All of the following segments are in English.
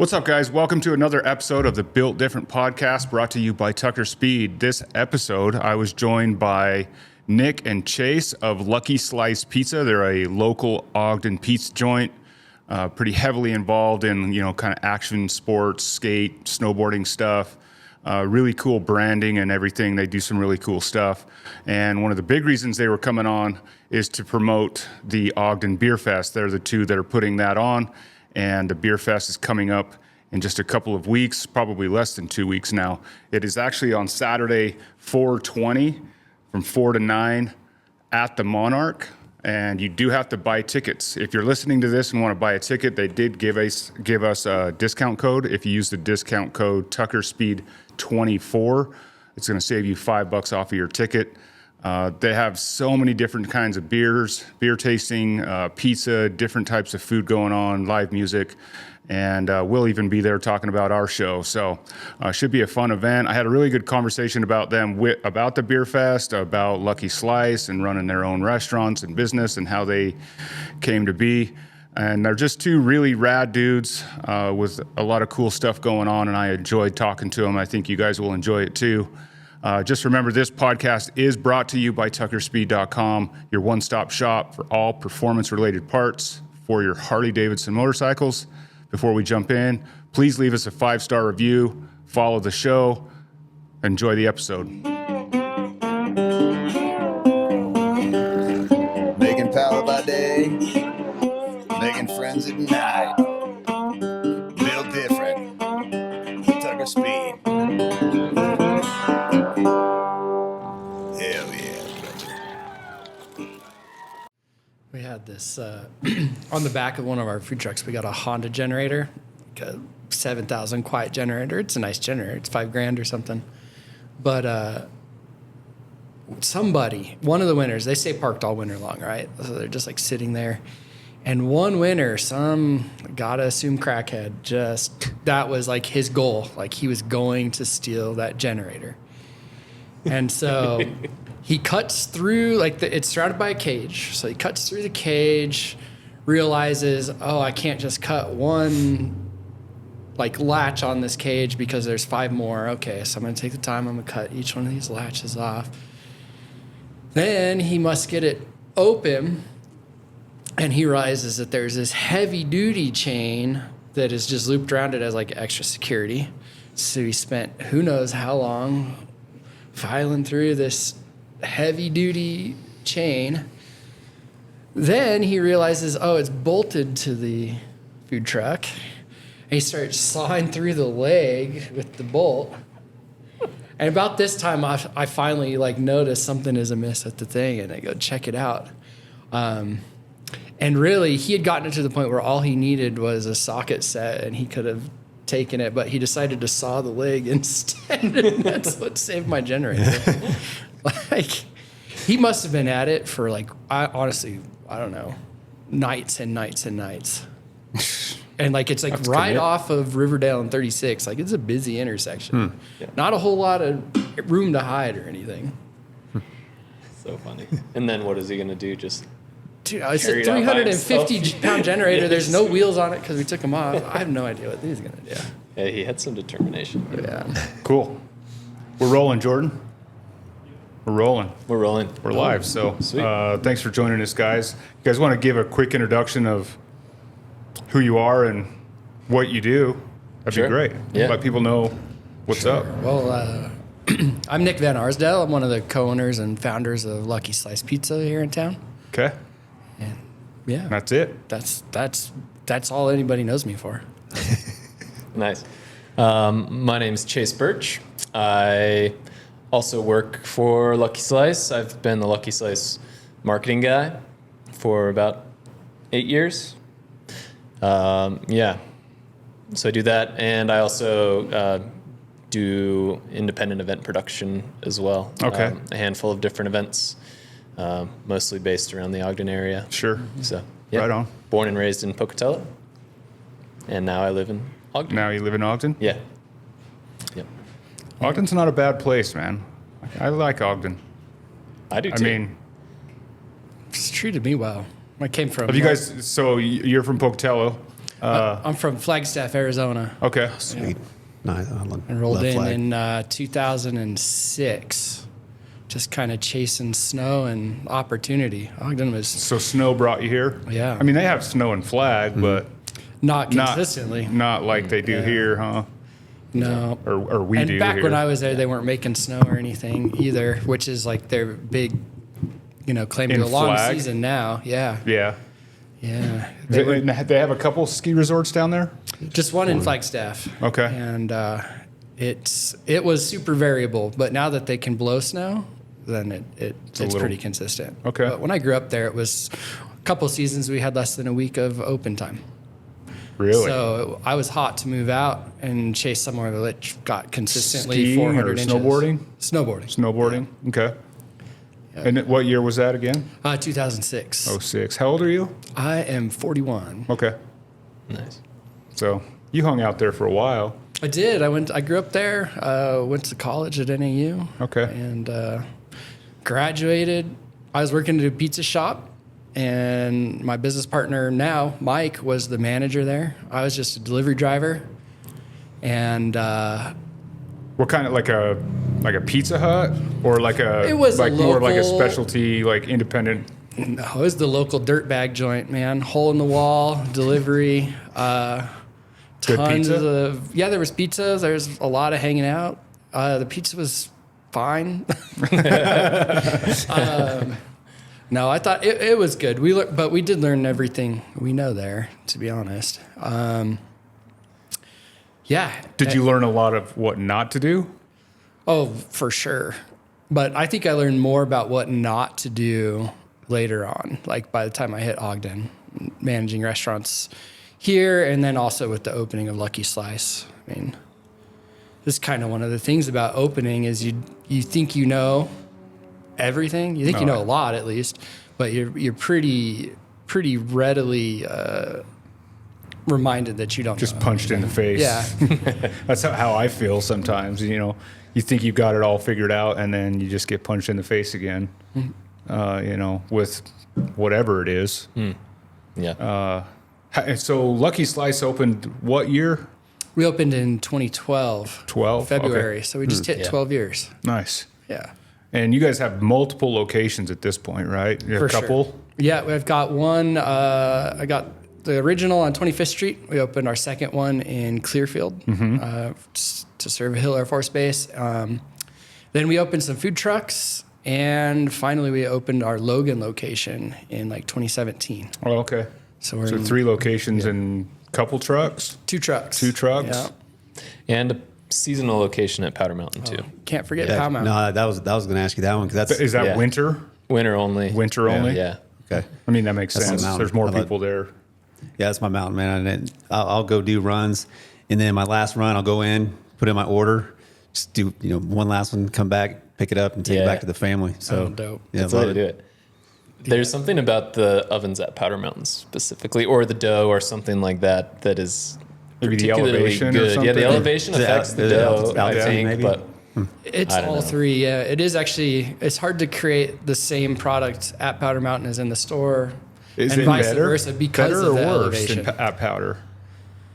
What's up, guys? Welcome to another episode of the Built Different podcast brought to you by Tucker Speed. This episode, I was joined by Nick and Chase of Lucky Slice Pizza. They're a local Ogden pizza joint, pretty heavily involved in, kind of action sports, skate, snowboarding stuff. Really cool branding and everything. They do some really cool stuff. And one of the big reasons they were coming on is to promote the Ogden Beer Fest. They're the two that are putting that on. And the Beer Fest is coming up in just a couple of weeks, probably less than 2 weeks now. It is actually on Saturday, 4/20, from 4 to 9 at the Monarch. And you do have to buy tickets. If you're listening to this and want to buy a ticket, they did give us a discount code. If you use the discount code TuckerSpeed24, it's going to save you $5 off of your ticket. They have so many different kinds of beers, beer tasting, pizza, different types of food going on, live music, and we'll even be there talking about our show. So should be a fun event. I had a really good conversation about them, about the Beer Fest, about Lucky Slice and running their own restaurants and business and how they came to be. And they're just two really rad dudes with a lot of cool stuff going on, and I enjoyed talking to them. I think you guys will enjoy it too. Just remember, this podcast is brought to you by TuckerSpeed.com, your one-stop shop for all performance-related parts for your Harley-Davidson motorcycles. Before we jump in, please leave us a 5-star review, follow the show, enjoy the episode. Making power by day, making friends at night. Built different, Tucker Speed. Hell yeah, brother. We had this on the back of one of our food trucks. We got a Honda generator, like a 7,000 quiet generator. It's a nice generator. It's $5,000 or something. But one of the winners, they stay parked all winter long, right? So they're just like sitting there. And one winner, some gotta assume crackhead, that was like his goal. Like he was going to steal that generator. And so he cuts through, it's surrounded by a cage. So he cuts through the cage, realizes, I can't just cut one latch on this cage because there's 5 more. Okay, so I'm gonna take the time, I'm gonna cut each one of these latches off. Then he must get it open, and he realizes that there's this heavy duty chain that is just looped around it as extra security. So he spent who knows how long filing through this heavy duty chain. Then he realizes, it's bolted to the food truck. And he starts sawing through the leg with the bolt. And about this time, I finally notice something is amiss at the thing, and I go check it out. And really, he had gotten it to the point where all he needed was a socket set, and he could have taken it, but he decided to saw the leg instead, and that's what saved my generator. He must have been at it for I don't know, nights and nights and nights. And it's That's right commit. off of Riverdale and 36. It's a busy intersection. Yeah. Not a whole lot of room to hide or anything. So funny. And then what is he going to do? Just Dude, it's a carry it out by 350-pound generator. Yeah, There's no wheels on it because we took them off. I have no idea what he's going to do. Yeah, he had some determination. Yeah. Cool. We're rolling, Jordan. We're rolling. We're rolling. We're live. So Sweet. Thanks for joining us, guys. You guys want to give a quick introduction of who you are and what you do? That'd Sure. be great. Yeah. Let people know what's up. Well, I'm Nick Van Arsdale. I'm one of the co-owners and founders of Lucky Slice Pizza here in town. Okay. And yeah, That's it. that's all anybody knows me for. Nice. My name's Chase Birch. I also work for Lucky Slice. I've been the Lucky Slice marketing guy for about 8 years. So I do that, and I also do independent event production as well. Okay. A handful of different events, mostly based around the Ogden area. Sure. So, yeah. Right on. Born and raised in Pocatello, and now I live in Ogden. Now you live in Ogden? Yeah. Yep. Ogden's not a bad place, man. I like Ogden. I do I too. mean, It's treated me well. I came from. have you guys, so you're from Pocatello. I'm from Flagstaff, Arizona. Okay. Sweet. Nice. Enrolled love flag. in 2006. Just kind of chasing snow and opportunity. Ogden was So snow brought you here? Yeah. I mean, they have snow and Flag, but not not consistently. Not like they do here, huh? No. Or we And do back here. when I was there, they weren't making snow or anything either, which is like their big, claim In to a long Flag? season now. Yeah. Yeah. Yeah. They have a couple ski resorts down there? Just one in Flagstaff. Okay. And it was super variable, but now that they can blow snow, then it's little- pretty consistent. Okay. But when I grew up there, it was a couple seasons we had less than a week of open time. Really? So I was hot to move out and chase somewhere that got consistently Skiing 400 or inches. snowboarding? Snowboarding. Snowboarding? Okay. And what year was that again? 2006. 06. How old are you? I am 41. Okay. Nice. So you hung out there for a while. I did. I grew up there. Went to college at NAU. Okay. And graduated. I was working at a pizza shop, and my business partner now, Mike, was the manager there. I was just a delivery driver, and What kind of like a Pizza Hut or like a It was a like more like a local- specialty like independent? no, it was the local dirtbag joint, man. Hole in the wall delivery. Good Tons pizza? of there was pizzas. There was a lot of hanging out. The pizza was fine. No, I thought it was good. But we did learn everything we know there, to be honest. Yeah. Did you learn a lot of what not to do? Oh, for sure. But I think I learned more about what not to do later on. Like by the time I hit Ogden, managing restaurants here, and then also with the opening of Lucky Slice. I mean, this is kind of one of the things about opening is you think you know everything. You think you know a lot at least, but you're pretty readily reminded that you don't Just know punched in the face. Yeah. That's how I feel sometimes. You think you've got it all figured out, and then you just get punched in the face again. With whatever it is. Yeah. So Lucky Slice opened what year? We opened in 2012. 12? February. Okay. So we just hit Yeah. 12 years. Nice. Yeah. And you guys have multiple locations at this point, right? You have For a couple? Sure. Yeah, we've got one. I got the original on 25th Street. We opened our second one in Clearfield to serve a Hill Air Force Base. Then we opened some food trucks. And finally, we opened our Logan location in 2017. Oh, okay. So we're So in 3 locations and couple trucks? 2 trucks. 2 trucks? Yeah. And a seasonal location at Powder Mountain too. Can't forget Yeah, Pow Mountain. no, that was going to ask you that one because that's Is that Yeah. winter? Winter only. Winter only? Yeah. okay. I mean, that makes That's sense. the mountain. There's more How about- people there. Yeah, that's my mountain, man. And then I'll go do runs, and then my last run, I'll go in, put in my order, just do one last one, come back, pick it up, and take it Yeah. back to the family. So Oh, dope. Yeah, That's the way love to do it. There's something about the ovens at Powder Mountain specifically, or the dough, or something like that, that is Maybe the particularly elevation or good. Yeah, something? the elevation Is it affects al- the is it dough, altitude I think. maybe? But It's I don't all know. 3. Yeah, it is actually. It's hard to create the same product at Powder Mountain as in the store, Is and it vice better? versa because better of or the worse elevation. at Powder?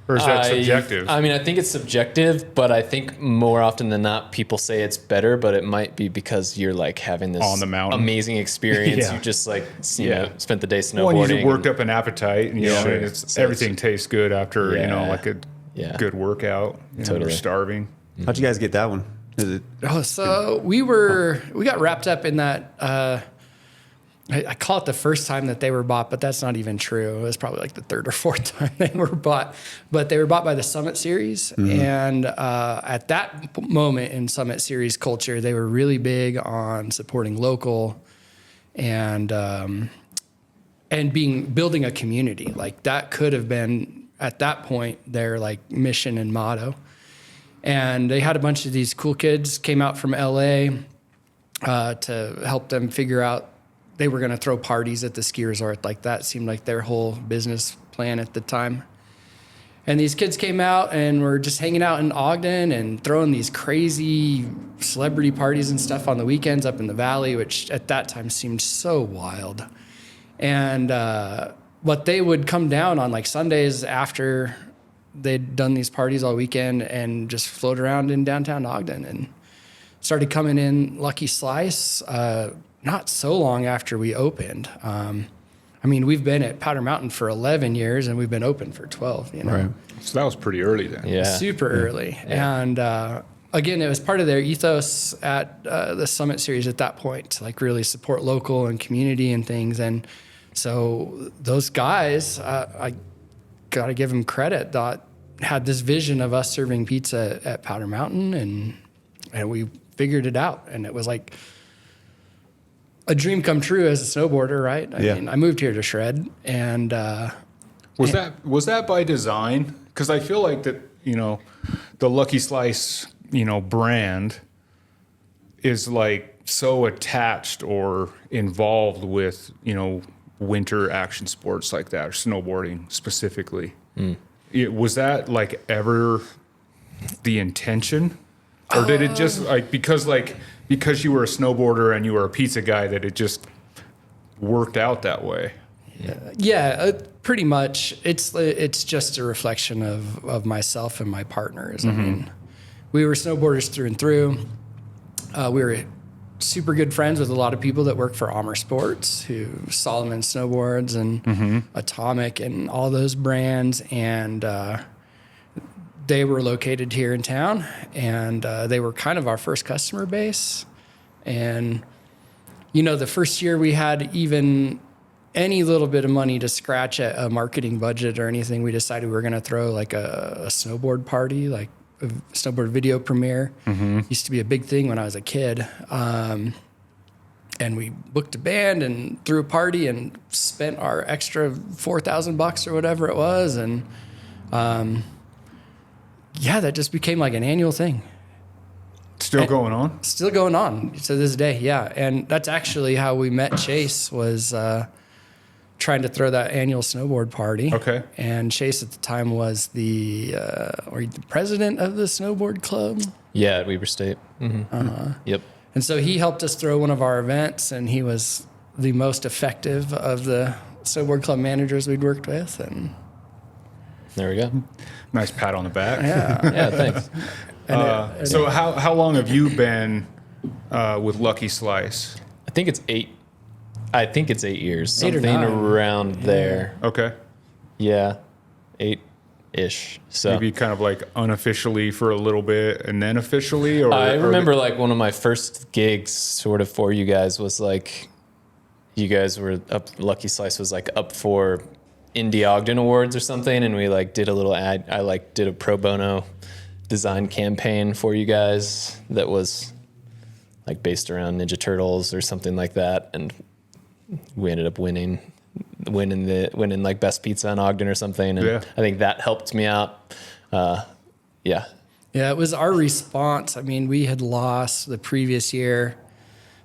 Or is that subjective? I mean, I think it's subjective, but I think more often than not, people say it's better, but it might be because you're having this On the mountain. amazing experience. Yeah. You just Yeah. spent the day snowboarding. Well, and you worked up an appetite, and Yeah. Sure. it's, So everything tastes good after Yeah. like a Yeah. good workout. You're Totally. starving. How'd you guys get that one? Is it Oh, so we got wrapped up in that. I call it the first time that they were bought, but that's not even true. It was probably the 3rd or 4th time they were bought. But they were bought by the Summit Series, and at that moment in Summit Series culture, they were really big on supporting local and building a community. That could have been at that point their mission and motto. And they had a bunch of these cool kids came out from LA to help them figure out they were going to throw parties at the ski resort. That seemed like their whole business plan at the time. And these kids came out and were just hanging out in Ogden and throwing these crazy celebrity parties and stuff on the weekends up in the valley, which at that time seemed so wild. And but they would come down on like Sundays after they'd done these parties all weekend and just float around in downtown Ogden, and started coming in Lucky Slice not so long after we opened. I mean, we've been at Powder Mountain for 11 years and we've been open for 12, you know. Right. So that was pretty early then. Yeah. Super early. And again, it was part of their ethos at the Summit Series at that point to like really support local and community and things. And so those guys, I got to give them credit, that had this vision of us serving pizza at Powder Mountain, and we figured it out. And it was like a dream come true as a snowboarder, right? I mean, I moved here to shred, and Was that by design? Because I feel like that, you know, the Lucky Slice, you know, brand is like so attached or involved with, you know, winter action sports like that, or snowboarding specifically. Was that like ever the intention, or did it just like because you were a snowboarder and you were a pizza guy that it just worked out that way? Yeah, pretty much. It's just a reflection of myself and my partners. I mean, we were snowboarders through and through. We were super good friends with a lot of people that work for Amer Sports, who Solomon Snowboards and Atomic and all those brands, and they were located here in town, and they were kind of our first customer base. And you know, the first year we had even any little bit of money to scratch at a marketing budget or anything, we decided we were going to throw like a snowboard party, like a snowboard video premiere. Used to be a big thing when I was a kid. And we booked a band and threw a party and spent our extra $4,000 or whatever it was. And yeah, that just became like an annual thing. Still going on? Still going on to this day, yeah. And that's actually how we met Chase, was trying to throw that annual snowboard party. Okay. And Chase at the time was the president of the snowboard club. Yeah, at Weber State. Yep. And so he helped us throw one of our events, and he was the most effective of the snowboard club managers we'd worked with. And There we go. Nice pat on the back. Yeah, thanks. So how long have you been with Lucky Slice? I think it's 8 years, 8 or something 9. around there. Okay. Yeah, 8-ish. So Maybe kind of like unofficially for a little bit and then officially, or I remember like one of my first gigs sort of for you guys was like, you guys were up, Lucky Slice was like up for Indie Ogden Awards or something, and we like did a little ad. I like did a pro bono design campaign for you guys that was like based around Ninja Turtles or something like that, and we ended up winning like best pizza in Ogden or something, and Yeah. I think that helped me out. Yeah. Yeah, it was our response. I mean, we had lost the previous year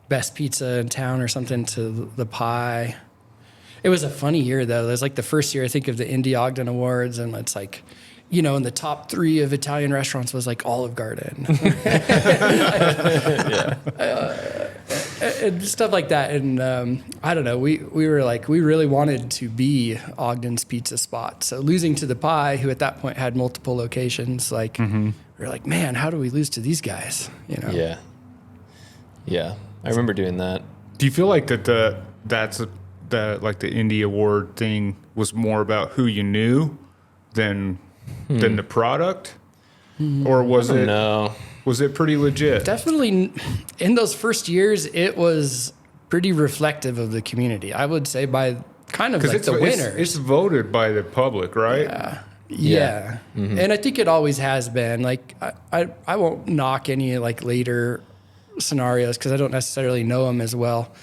best pizza in town or something to the Pie. It was a funny year, though. It was like the first year, I think, of the Indie Ogden Awards, and it's like, you know, in the top 3 of Italian restaurants was like Olive Garden. And stuff like that. And I don't know, we were like, we really wanted to be Ogden's pizza spot. So losing to the Pie, who at that point had multiple locations, like, we were like, man, how do we lose to these guys? You know? Yeah. Yeah. I remember doing that. do you feel like that's like the Indie Award thing was more about who you knew than the product, or was it? No. Was it pretty legit? Definitely in those first years, it was pretty reflective of the community. I would say by kind of like the winner. It's voted by the public, right? Yeah. And I think it always has been. Like, I won't knock any like later scenarios because I don't necessarily know them as well.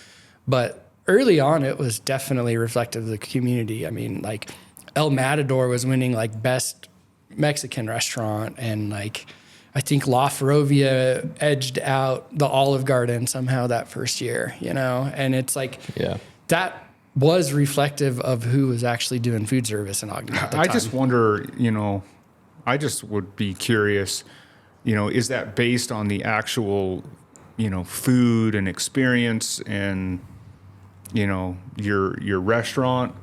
But early on, it was definitely reflective of the community. I mean, like El Matador was winning like best Mexican restaurant, and like I think La Ferrovia edged out the Olive Garden somehow that first year, you know? And it's like, Yeah. that was reflective of who was actually doing food service in Ogden at the I time. just wonder, you know, I just would be curious, you know, is that based on the actual, you know, food and experience and, you know, your restaurant,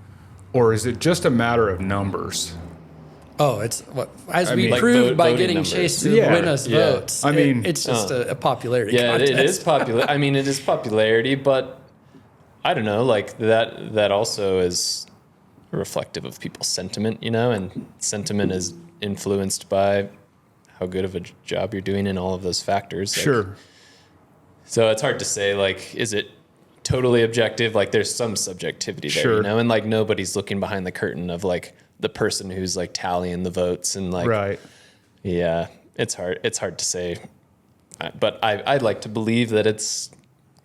or is it just a matter of numbers? Oh, it's what as we mean, like proved by voting getting numbers. Chase to Yeah. win us Yeah. votes. I mean- it's just a popularity. Yeah, contest. it is popular. I mean, it is popularity, but I don't know. Like that also is reflective of people's sentiment, you know, and sentiment is influenced by how good of a job you're doing in all of those factors. Like, Sure. So it's hard to say, like, is it totally objective? Like, there's some subjectivity there, Sure. you know, and like nobody's looking behind the curtain of like the person who's like tallying the votes and like, Right. yeah, it's hard. It's hard to say, but I'd like to believe that it's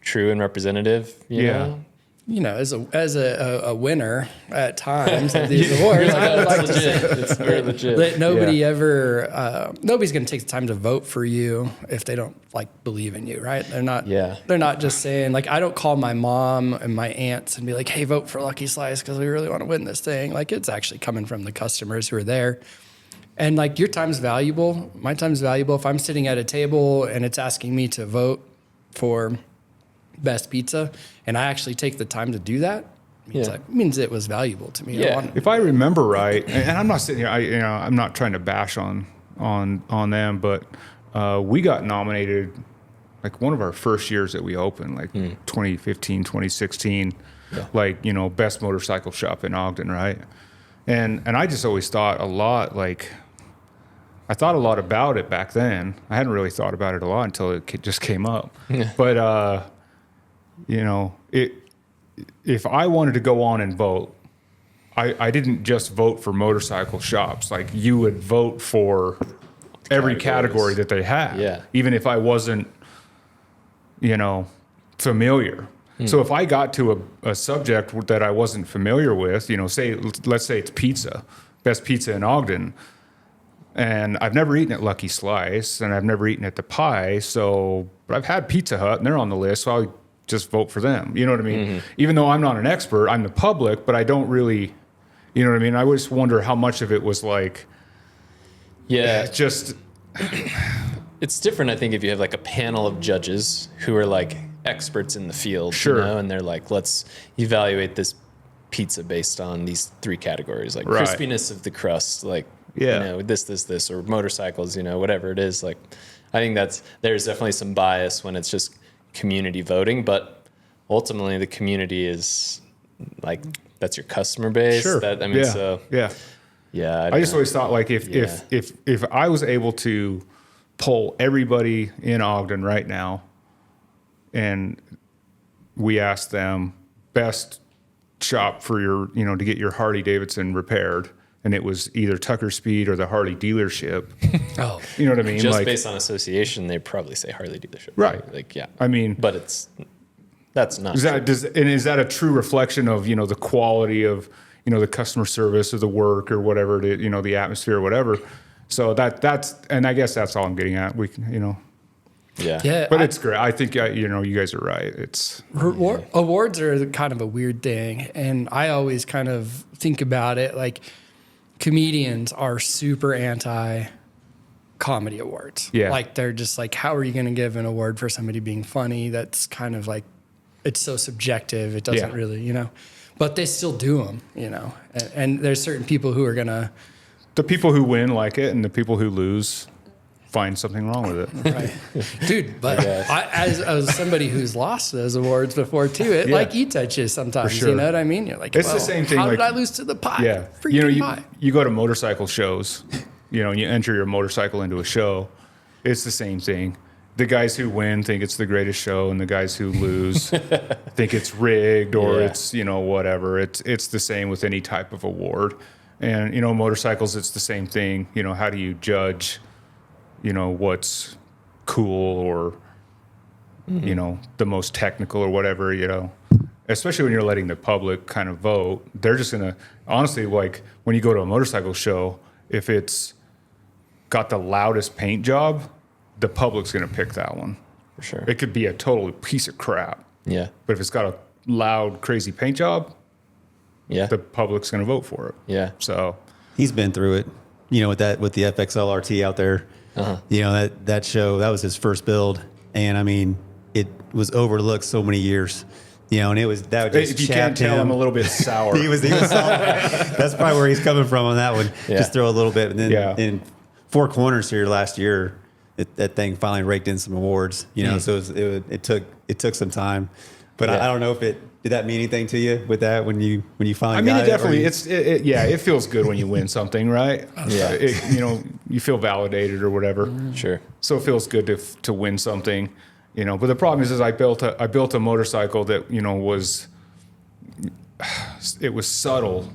true and representative. You Yeah. know? You know, as a winner at times of these awards, I would like to say It's very legit. that nobody ever, nobody's going to take the time to vote for you if they don't like believe in you, right? They're not. Yeah. They're not just saying like I don't call my mom and my aunts and be like, hey, vote for Lucky Slice because we really want to win this thing. Like it's actually coming from the customers who are there. And like your time's valuable. My time's valuable. If I'm sitting at a table and it's asking me to vote for best pizza, and I actually take the time to do that, means it was valuable to me. Yeah. If I remember right, and I'm not sitting here, I'm not trying to bash on them, but we got nominated like one of our first years that we opened, like 2015, 2016, like, you know, best motorcycle shop in Ogden, right? And I just always thought a lot, like, I thought a lot about it back then. I hadn't really thought about it a lot until it just came up. But, you know, if I wanted to go on and vote, I didn't just vote for motorcycle shops. Like you would vote for every category that they had. Yeah. Even if I wasn't, you know, familiar. So if I got to a subject that I wasn't familiar with, you know, let's say it's pizza, best pizza in Ogden, and I've never eaten at Lucky Slice, and I've never eaten at the Pie, but I've had Pizza Hut, and they're on the list, so I'll just vote for them. You know what I mean? Even though I'm not an expert, I'm the public, but I don't really, you know what I mean? I always wonder how much of it was like, Yeah. just, It's different, I think, if you have like a panel of judges who are like experts in the field, Sure. you know, and they're like, let's evaluate this pizza based on these three categories, like Right. crispiness of the crust, like, Yeah. you know, this, or motorcycles, you know, whatever it is. Like, I think there's definitely some bias when it's just community voting, but ultimately the community is like, that's your customer base. sure. Yeah. I just always thought like if I was able to poll everybody in Ogden right now, and we asked them best shop for your, you know, to get your Harley Davidson repaired, and it was either Tucker Speed or the Harley dealership. Oh, You know what I mean? just like, based on association, they'd probably say Harley dealership. Right. Like, yeah. I mean, But that's not. is that a true reflection of, you know, the quality of, you know, the customer service or the work or whatever it is, you know, the atmosphere or whatever. So that's, and I guess that's all I'm getting at. We can, you know, Yeah. yeah. but it's great. I think, you know, you guys are right. It's, Awards are kind of a weird thing, and I always kind of think about it like comedians are super anti comedy awards. Yeah. Like they're just like, how are you going to give an award for somebody being funny? That's kind of like, it's so subjective. It doesn't Yeah. really, you know, but they still do them, you know, and there's certain people who are going to, the people who win like it, and the people who lose find something wrong with it. right. Dude, but guess. as somebody who's lost those awards before too, it Yeah. like eats at you sometimes, For sure. you know what I mean? You're like, It's the well, same thing, How did like- I lose to the pie? Yeah. Freaking You know, pie. you go to motorcycle shows, you know, and you enter your motorcycle into a show. It's the same thing. The guys who win think it's the greatest show, and the guys who lose think it's rigged or Yeah. it's, you know, whatever. It's the same with any type of award. And, you know, motorcycles, it's the same thing. You know, how do you judge, you know, what's cool or, you know, the most technical or whatever, you know, especially when you're letting the public kind of vote. They're just going to, honestly, like when you go to a motorcycle show, if it's got the loudest paint job, the public's going to pick that one. For sure. It could be a total piece of crap, Yeah. but if it's got a loud, crazy paint job, Yeah. the public's going to vote for it. Yeah. So, He's been through it, you know, with the FXL RT out there. You know, that show, that was his first build. And I mean, it was overlooked so many years, You know, and it was that would just If you can't chapped tell, him. I'm a little bit sour. he was salty. That's probably where he's coming from on that one. Yeah. Just throw a little bit, and then Yeah. in Four Corners here last year, that thing finally raked in some awards. You know, so it took some time, but Yeah. I don't know if did that mean anything to you with that when you finally. I mean, got it definitely. or you- It feels good when you win something, right? Yeah. You feel validated or whatever. Sure. So it feels good to win something, you know. But the problem is I built a motorcycle that was subtle,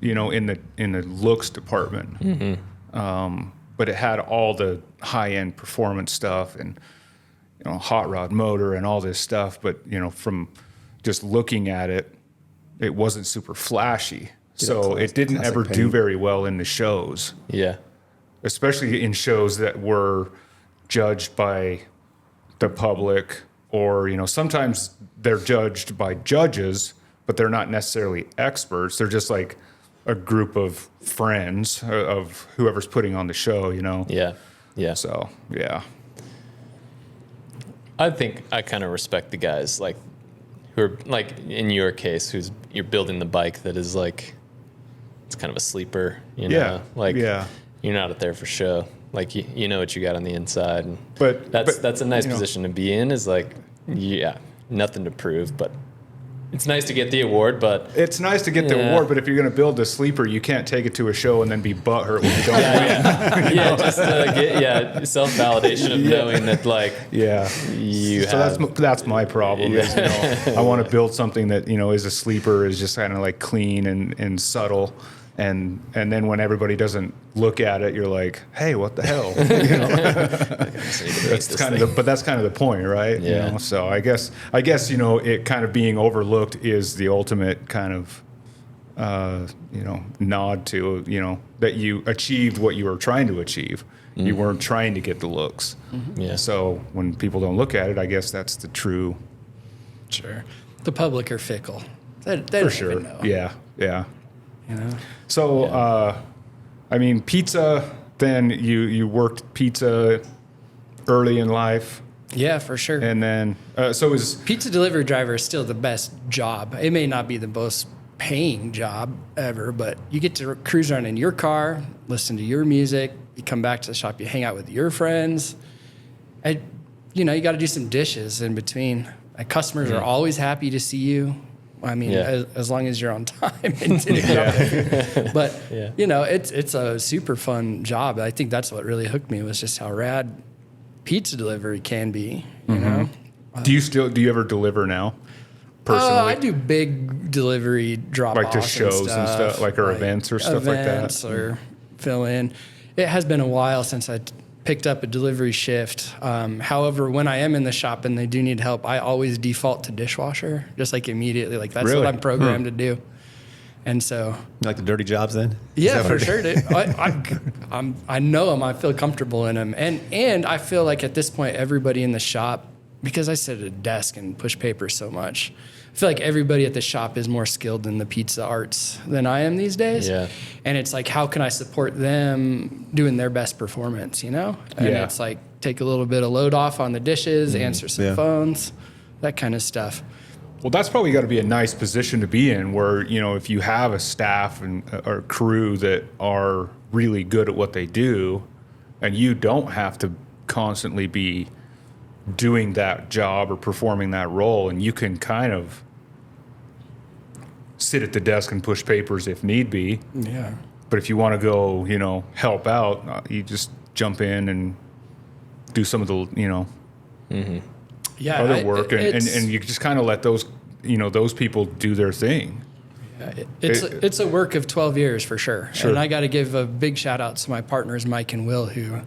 you know, in the looks department. But it had all the high end performance stuff and hot rod motor and all this stuff. But from just looking at it, it wasn't super flashy. So it didn't classic ever do paint. very well in the shows, Yeah. especially in shows that were judged by the public, or sometimes they're judged by judges, but they're not necessarily experts. They're just like a group of friends of whoever's putting on the show, Yeah. Yeah. So yeah. I think I kind of respect the guys like who are like in your case, you're building the bike that is like it's kind of a sleeper, you know. Yeah, Like yeah. you're not out there for show. Like you know what you got on the inside, and But that's a nice position to be in. Is like nothing to prove, but it's nice to get the award. But It's nice to get the Yeah. award, but if you're going to build a sleeper, you can't take it to a show and then be butthurt when you don't win. just to get self validation of knowing that like Yeah. you So have. that's my problem. Is, I want to build something that is a sleeper, is just kind of like clean and subtle, and then when everybody doesn't look at it, you're like, hey, what the hell? That's kind of but that's kind of the point, right? Yeah. So I guess it kind of being overlooked is the ultimate kind of nod to that you achieved what you were trying to achieve. You weren't trying to get the looks. Yeah. So when people don't look at it, I guess that's the true. Sure. The public are fickle. They For don't sure. even know. Yeah. Yeah. You know? So, I mean, pizza, then you worked pizza early in life, Yeah, for sure. and then, so is, Pizza delivery driver is still the best job. It may not be the most paying job ever, but you get to cruise around in your car, listen to your music. You come back to the shop, you hang out with your friends. You got to do some dishes in between. Customers are always happy to see you. I mean, Yeah. as long as you're on time and didn't get up there. But Yeah. it's a super fun job. I think that's what really hooked me, was just how rad pizza delivery can be. You know. do you ever deliver now? Personally? I do big delivery drop Like to shows and stuff, like, or events or stuff like that? Events or fill in. It has been a while since I picked up a delivery shift. However, when I am in the shop and they do need help, I always default to dishwasher, just like immediately. Like that's Really? what I'm programmed to do. And so, You like the dirty jobs then? Is yeah, that what for it is? sure, dude. I know them. I feel comfortable in them, and I feel like at this point, everybody in the shop, because I sit at a desk and push paper so much, I feel like everybody at the shop is more skilled in the pizza arts than I am these days. Yeah. And it's like, how can I support them doing their best performance? And Yeah. it's like take a little bit of load off on the dishes, answer some Yeah. phones, that kind of stuff. Well, that's probably got to be a nice position to be in, where if you have a staff and or crew that are really good at what they do, and you don't have to constantly be doing that job or performing that role, and you can kind of sit at the desk and push papers if need be. Yeah. But if you want to go, help out, you just jump in and do some of the, Yeah. other work, and it's- you just kind of let those, those people do their thing. It's a work of 12 years for sure. And I got to give a big shout out to my partners, Mike and Will, who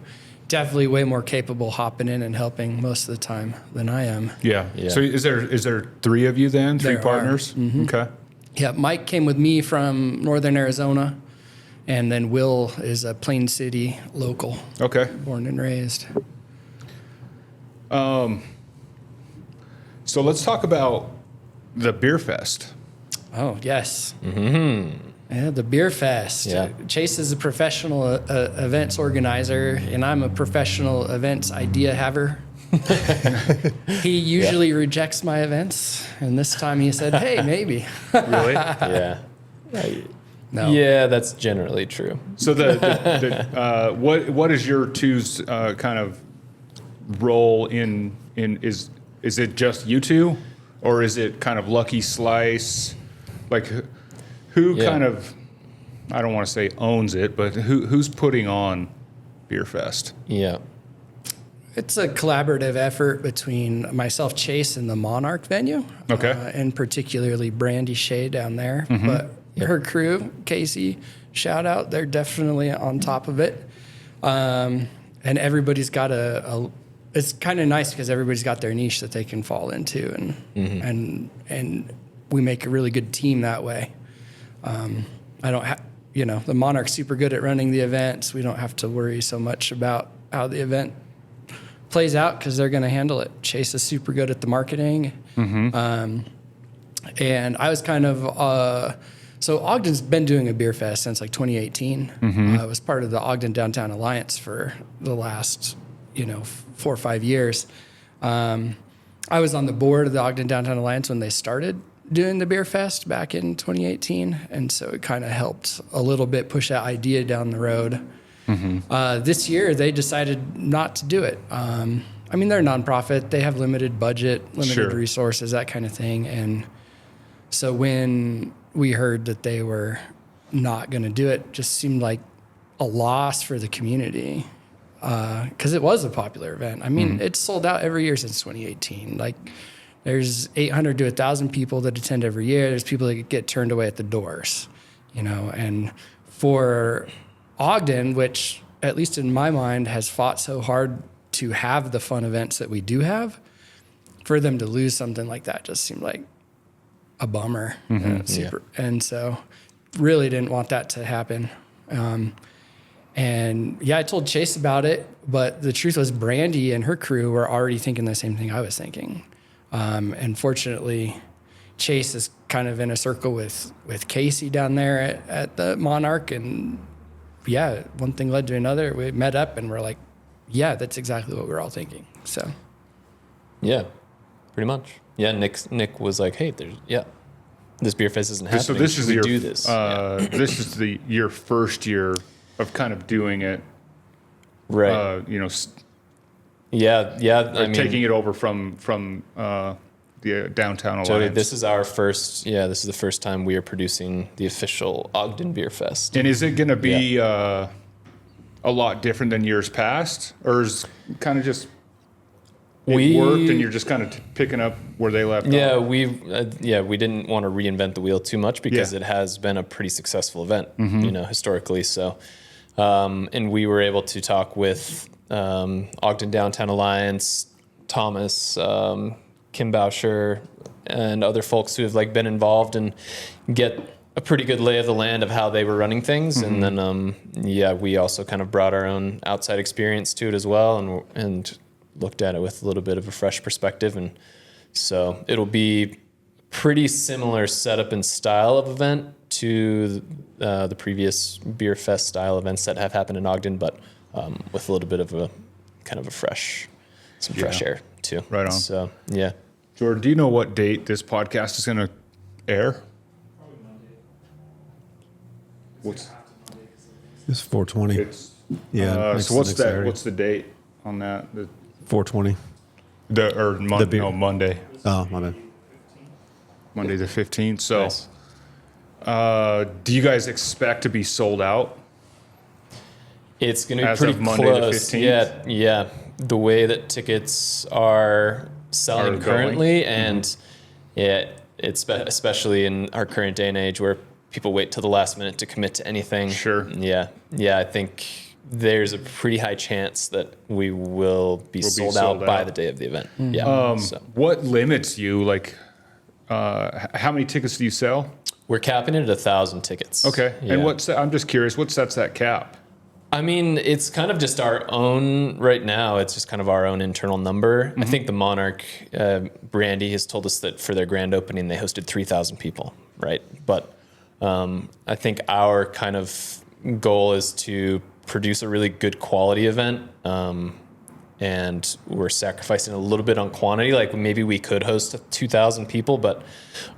definitely way more capable hopping in and helping most of the time than I am. Yeah. Yeah. So is there three of you then? Three There are. partners? Okay. Yeah, Mike came with me from Northern Arizona, and then Will is a Plain City local, Okay. born and raised. So let's talk about the beer fest. Oh, yes. Mm-hmm. Yeah, the Beer Fest. Yeah. Chase is a professional events organizer, and I'm a professional events idea haver. He usually rejects my events, and this time he said, "Hey, maybe." Really? Yeah. No. Yeah, that's generally true. So what is your two's kind of role in is it just you two, or is it kind of Lucky Slice? Like who Yeah. kind of, I don't want to say owns it, but who's putting on Beer Fest? Yeah. It's a collaborative effort between myself, Chase, and the Monarch venue. Okay. And particularly Brandy Shea down there. But her crew, Casey, shout out, they're definitely on top of it. And everybody's got it's kind of nice because everybody's got their niche that they can fall into, and we make a really good team that way. I don't have, the Monarch's super good at running the events. We don't have to worry so much about how the event plays out because they're going to handle it. Chase is super good at the marketing. And I was kind of, so Ogden's been doing a beer fest since like 2018. I was part of the Ogden Downtown Alliance for the last, 4 or 5 years. I was on the board of the Ogden Downtown Alliance when they started doing the beer fest back in 2018. And so it kind of helped a little bit push that idea down the road. This year, they decided not to do it. I mean, they're a nonprofit. They have limited budget, limited Sure. resources, that kind of thing. And so when we heard that they were not going to do it, just seemed like a loss for the community because it was a popular event. I mean, it's sold out every year since 2018. Like, there's 800 to 1,000 people that attend every year. There's people that get turned away at the doors, and for Ogden, which at least in my mind has fought so hard to have the fun events that we do have, for them to lose something like that just seemed like a bummer. And so really didn't want that to happen. And I told Chase about it, but the truth was Brandy and her crew were already thinking the same thing I was thinking. And fortunately, Chase is kind of in a circle with Casey down there at the Monarch, and one thing led to another. We met up and we're like, that's exactly what we're all thinking. So, Yeah, pretty much. Yeah, Nick was like, "Hey, this beer fest isn't happening. So this Should is we your do this?" this is your first year of kind of doing it, Right. I mean, taking it over from the downtown alliance. Jody, this is our first. Yeah, this is the first time we are producing the official Ogden Beer Fest. And is it going to be a lot different than years past, or is kind of just it worked and you're just kind of picking up where they left off? We didn't want to reinvent the wheel too much because it has been a pretty successful event, historically. So, and we were able to talk with Ogden Downtown Alliance, Thomas, Kim Bauscher, and other folks who have been involved and get a pretty good lay of the land of how they were running things. And then, we also kind of brought our own outside experience to it as well, and looked at it with a little bit of a fresh perspective. And so it'll be pretty similar setup and style of event to the previous Beer Fest style events that have happened in Ogden, but with a little bit of a kind of a fresh air too. Right on. So, yeah. Jordan, do you know what date this podcast is going to air? What's It's 420. it's Yeah. so what's that? What's the date on that? 420. Monday. Oh, my bad. Monday the 15th. So, Nice. Do you guys expect to be sold out? It's going to be As pretty of Monday the close. 15th? Yeah. The way that tickets are selling Are going? currently, and it's especially in our current day and age where people wait till the last minute to commit to anything. Sure. Yeah. I think there's a pretty high chance that we will be sold out by the day of the event. Yeah. So What limits you? Like, how many tickets do you sell? we're capping it at 1,000 tickets. Okay. Yeah. And I'm just curious, what sets that cap? I mean, it's kind of just our own right now. It's just kind of our own internal number. I think the Monarch, Brandy has told us that for their grand opening, they hosted 3,000 people, right? But I think our kind of goal is to produce a really good quality event and we're sacrificing a little bit on quantity. Like maybe we could host 2,000 people, but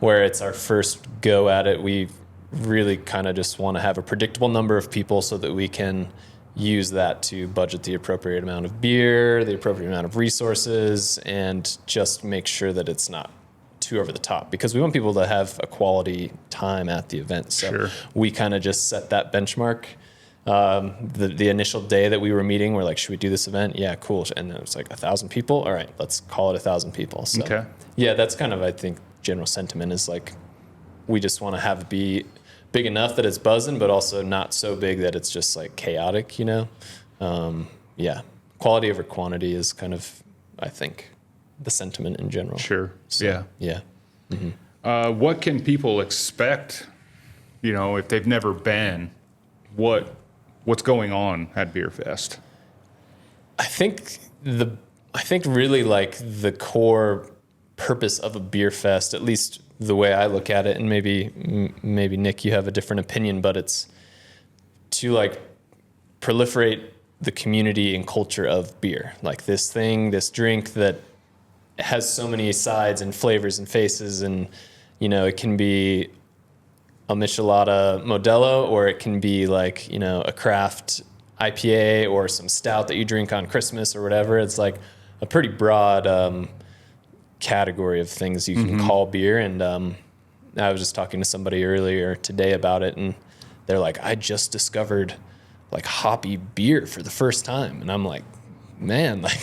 where it's our first go at it, we really kind of just want to have a predictable number of people so that we can use that to budget the appropriate amount of beer, the appropriate amount of resources, and just make sure that it's not too over the top, because we want people to have a quality time at the event. So Sure. we kind of just set that benchmark. The initial day that we were meeting, we're like, should we do this event? Yeah, cool. And it was like 1,000 people. All right, let's call it 1,000 people. So Okay. yeah, that's kind of, I think, general sentiment is like, we just want to have it be big enough that it's buzzing, but also not so big that it's just like chaotic, you know? Yeah. Quality over quantity is kind of, I think, the sentiment in general. Sure. So, Yeah. Yeah. What can people expect, you know, if they've never been? What's going on at Beer Fest? I think really like the core purpose of a beer fest, at least the way I look at it, and maybe Nick, you have a different opinion, but it's to like proliferate the community and culture of beer, like this drink that has so many sides and flavors and faces, and you know, it can be a Michelada Modelo, or it can be like, you know, a craft IPA or some stout that you drink on Christmas or whatever. It's like a pretty broad category of things you can call beer. And I was just talking to somebody earlier today about it, and they're like, I just discovered like hoppy beer for the first time. And I'm like, man, like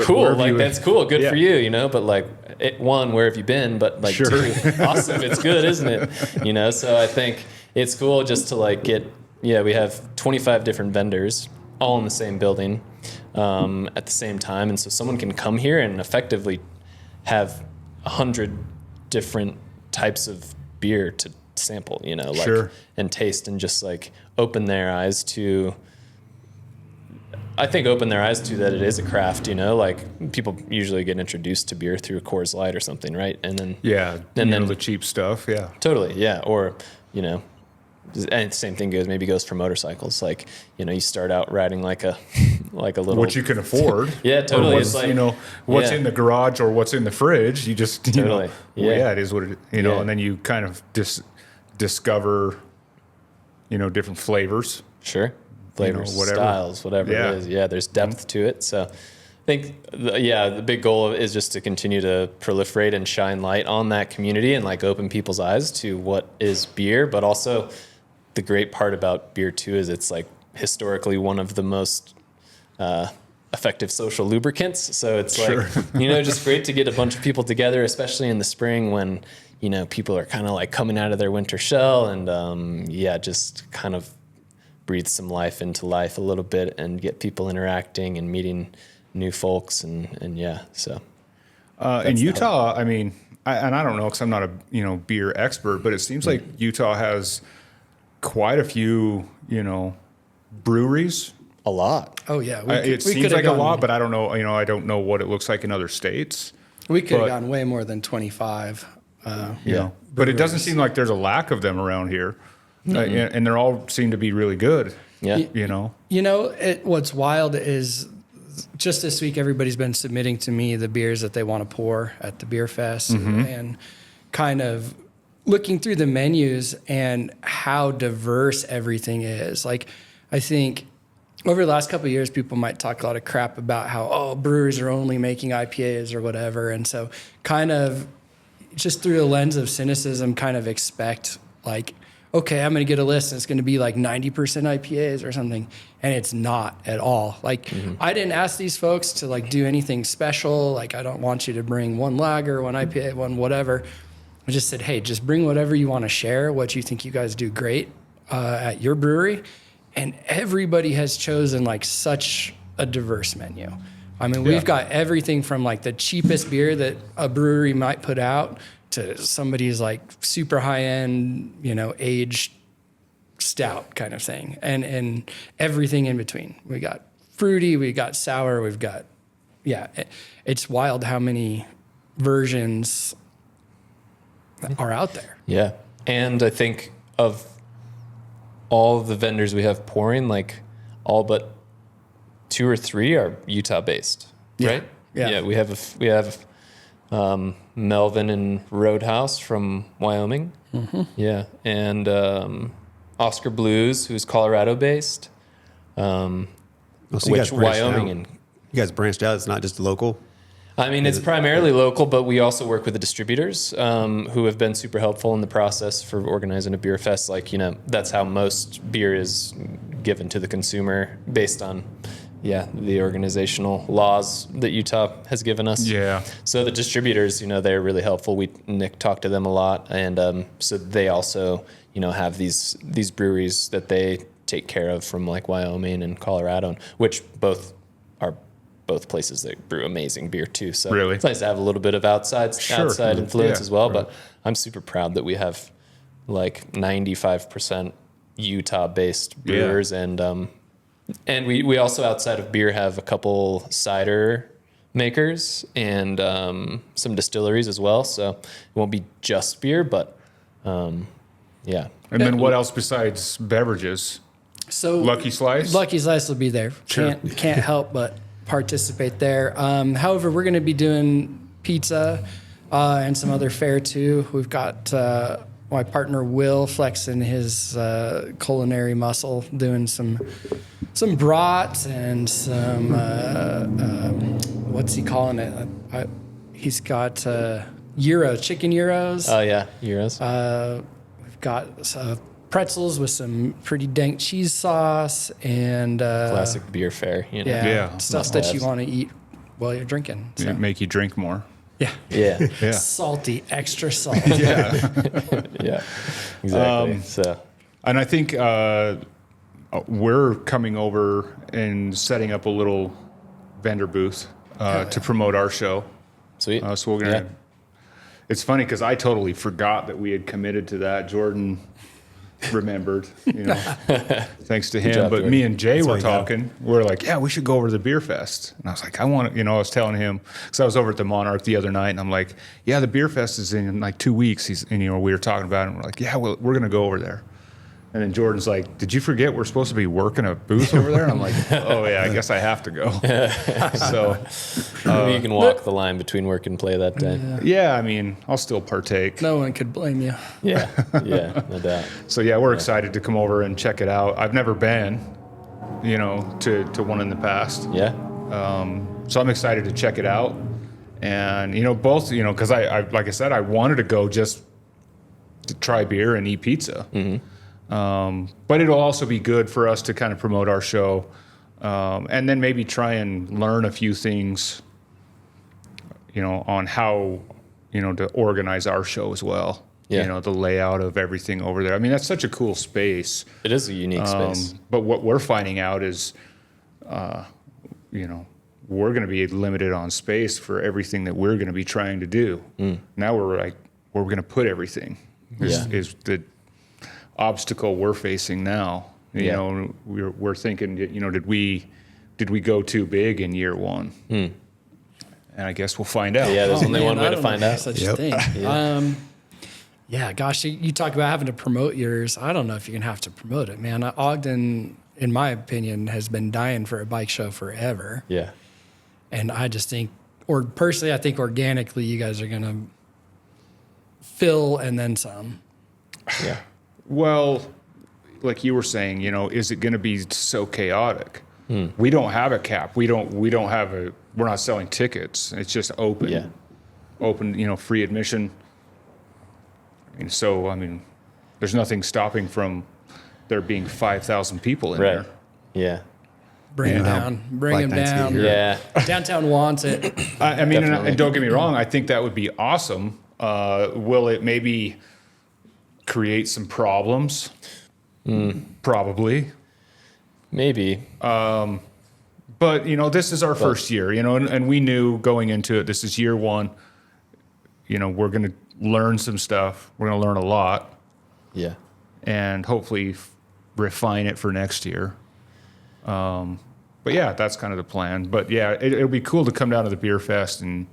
cool, like that's cool, good for you, you know, but like one, where have you been, but like Sure. two, awesome, it's good, isn't it, you know? So I think it's cool just to like we have 25 different vendors all in the same building at the same time, and so someone can come here and effectively have 100 different types of beer to sample, you know, like Sure. and taste, and just like open their eyes to that it is a craft, you know, like people usually get introduced to beer through a Coors Light or something, right? And then And then the cheap stuff. Yeah. totally, yeah, or you know, and the same thing goes for motorcycles. Like, you know, you start out riding like a little, What you can afford. Yeah, totally. Or what's, It's like, you know, what's yeah. in the garage or what's in the fridge. You just, you know, Totally. well, Yeah. it is what it, you know, Yeah. and then you kind of discover, you know, different flavors. Sure. Flavors, whatever. styles, whatever Yeah. it is. Yeah, there's depth to it. So I think, the big goal is just to continue to proliferate and shine light on that community and like open people's eyes to what is beer. But also the great part about beer too is it's like historically one of the most effective social lubricants. So it's Sure. like, you know, just great to get a bunch of people together, especially in the spring when, you know, people are kind of like coming out of their winter shell, and just kind of breathe some life into life a little bit and get people interacting and meeting new folks, and yeah, so. In Utah, I mean, I don't know because I'm not a, you know, beer expert, but it seems like Utah has quite a few, you know, breweries. A lot. Oh yeah, It seems could've like a gone- lot, but I don't know. You know, I don't know what it looks like in other states. We could have but- gone way more than 25. You know, but it doesn't seem like there's a lack of them around here, and they all seem to be really good. Yeah. You know, You know, what's wild is just this week, everybody's been submitting to me the beers that they want to pour at the beer fest, and kind of looking through the menus and how diverse everything is. Like, I think over the last couple of years, people might talk a lot of crap about how, breweries are only making IPAs or whatever. And so kind of just through a lens of cynicism, kind of expect like, okay, I'm going to get a list and it's going to be like 90% IPAs or something. And it's not at all. Like, I didn't ask these folks to like do anything special. Like, I don't want you to bring one lager, one IPA, one whatever. I just said, hey, just bring whatever you want to share, what you think you guys do great at your brewery. And everybody has chosen like such a diverse menu. I mean, we've got everything from like the cheapest beer that a brewery might put out to somebody's like super high end, you know, aged stout kind of thing, and everything in between. We got fruity, we got sour, we've got, it's wild how many versions are out there. Yeah. And I think of all of the vendors we have pouring, like all but 2 or 3 are Utah based, right? Yeah. We have Melvin and Roadhouse from Wyoming. Yeah. And Oscar Blues, who's Colorado based. Oh, so you Which guys branched Wyoming out. and You guys branched out. It's not just local. I mean, it's primarily local, but we also work with the distributors who have been super helpful in the process for organizing a beer fest. Like, that's how most beer is given to the consumer based on, the organizational laws that Utah has given us. Yeah. So the distributors, they're really helpful. Nick talked to them a lot, and so they also, have these breweries that they take care of from like Wyoming and Colorado, which both are places that brew amazing beer too. So Really? it's nice to have a little bit of outside influence Yeah. as well. But I'm super proud that we have like 95% Utah based brewers, and we also, outside of beer, have a couple cider makers and some distilleries as well. So it won't be just beer, but yeah. And then what else besides beverages? So Lucky Slice? Lucky Slice will be there. Sure. Can't help but participate there. However, we're going to be doing pizza and some other fare too. We've got my partner Will flexing his culinary muscle, doing some brats and some what's he calling it? He's got gyros, chicken gyros. Oh yeah, euros. We've got pretzels with some pretty dank cheese sauce and Classic beer fare. Yeah. stuff that you want to eat while you're drinking. So. Make you drink more. Yeah. Yeah. Yeah. Salty, extra salt. Yeah. Exactly. So And I think we're coming over and setting up a little vendor booth to promote our show. sweet. So we're gonna. It's funny because I totally forgot that we had committed to that. Jordan remembered, thanks to him. job, But Jordan. me and Jay were why you got talking. We're like, yeah, we should go over to the beer fest. And I was like, I want to. I was telling him because I was over at the Monarch the other night, and I'm like, yeah, the beer fest is in like 2 weeks. We were talking about it, and we're like, yeah, well, we're gonna go over there. And then Jordan's like, did you forget we're supposed to be working a booth over there? And I'm like, oh, yeah, I guess I have to go. So, Maybe you can walk the line between work and play that day. yeah, I mean, I'll still partake. No one could blame you. Yeah. No doubt. So, yeah, we're excited to come over and check it out. I've never been, to one in the past. Yeah. So I'm excited to check it out. And, both, because I like I said, I wanted to go just to try beer and eat pizza. But it'll also be good for us to kind of promote our show, and then maybe try and learn a few things, on how, to organize our show as well. Yeah. The layout of everything over there. I mean, that's such a cool space. It is a unique space. But what we're finding out is, we're going to be limited on space for everything that we're going to be trying to do. Now we're like, where we're going to put everything is the obstacle we're facing now. We're thinking, did we go too big in year one? And I guess we'll find out. Yeah, there's only Man, one way I to don't find know out. Such a thing. Yeah, gosh, you talk about having to promote yours. I don't know if you're gonna have to promote it, man. Ogden, in my opinion, has been dying for a bike show forever, Yeah. and I just think, or personally, I think organically, you guys are gonna fill and then some. Yeah. Well, like you were saying, is it going to be so chaotic? We don't have a cap. We're not selling tickets. It's just open. Yeah. Open, free admission. And so, I mean, there's nothing stopping from there being 5,000 people in Right. there. Yeah. Bring them how down. Bring Black them Knights get down. here. Yeah. Downtown wants it. I mean, Definitely. and don't get me wrong, I think that would be awesome. Will it maybe create some problems? Probably. Maybe. But, this is our first year, and we knew going into it, this is year one. We're going to learn some stuff. We're going to learn a lot Yeah. and hopefully refine it for next year. But yeah, that's kind of the plan. But yeah, it'll be cool to come down to the beer fest and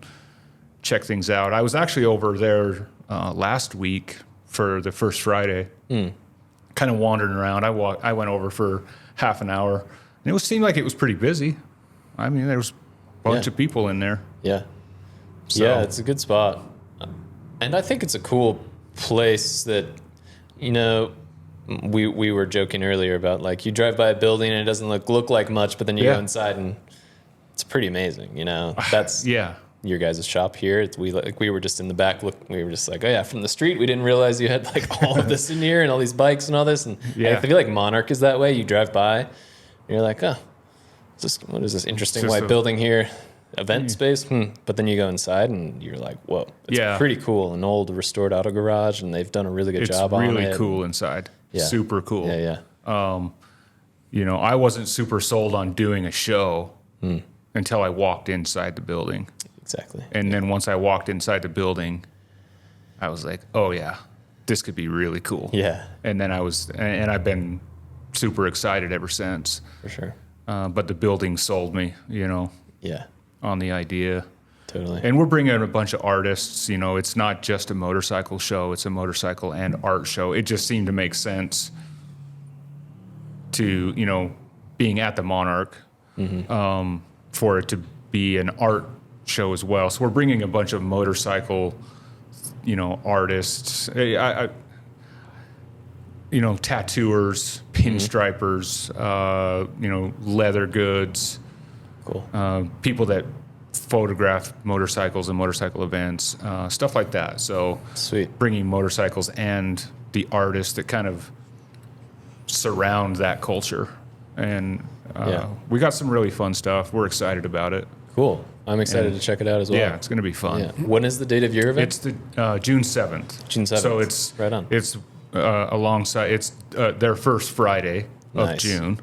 check things out. I was actually over there last week for the first Friday, kind of wandering around. I went over for half an hour, and seemed like it was pretty busy. I mean, there was a bunch Yeah. of people in there. Yeah. So- Yeah, it's a good spot. And I think it's a cool place that, you know, we were joking earlier about, like, you drive by a building and it doesn't look like much, but then you Yeah. go inside and it's pretty amazing, you know. That's Yeah. your guys' shop here. We were just in the back. We were just like, oh yeah, from the street, we didn't realize you had like all of this in here and all these bikes and all this. And Yeah. I feel like Monarch is that way. You drive by, and you're like, oh, what is this interesting Just white a- building here? Event space. But then you go inside and you're like, whoa, it's Yeah. pretty cool. An old restored auto garage, and they've done a really good It's job on it. really cool inside. Yeah. Super cool. Yeah, yeah. You know, I wasn't super sold on doing a show until I walked inside the building. Exactly. And then once I walked inside the building, I was like, oh yeah, this could be really cool. Yeah, And then and I've been super excited ever since. for sure. But the building sold me, you know, Yeah, on the idea. totally. And we're bringing in a bunch of artists. You know, it's not just a motorcycle show; it's a motorcycle and art show. It just seemed to make sense to, you know, being at the Monarch, for it to be an art show as well. So we're bringing a bunch of motorcycle, you know, artists. You know, tattooers, pinstripers, you know, leather goods. Cool. People that photograph motorcycles and motorcycle events, stuff like that. So Sweet. bringing motorcycles and the artists that kind of surround that culture. And Yeah. we got some really fun stuff. We're excited about it. Cool. I'm excited to check it out as well. Yeah, it's going to be fun. Yeah. When is the date of your event? It's the June 7th. June 7th. So it's Right on. It's alongside. It's their first Friday of Nice. June,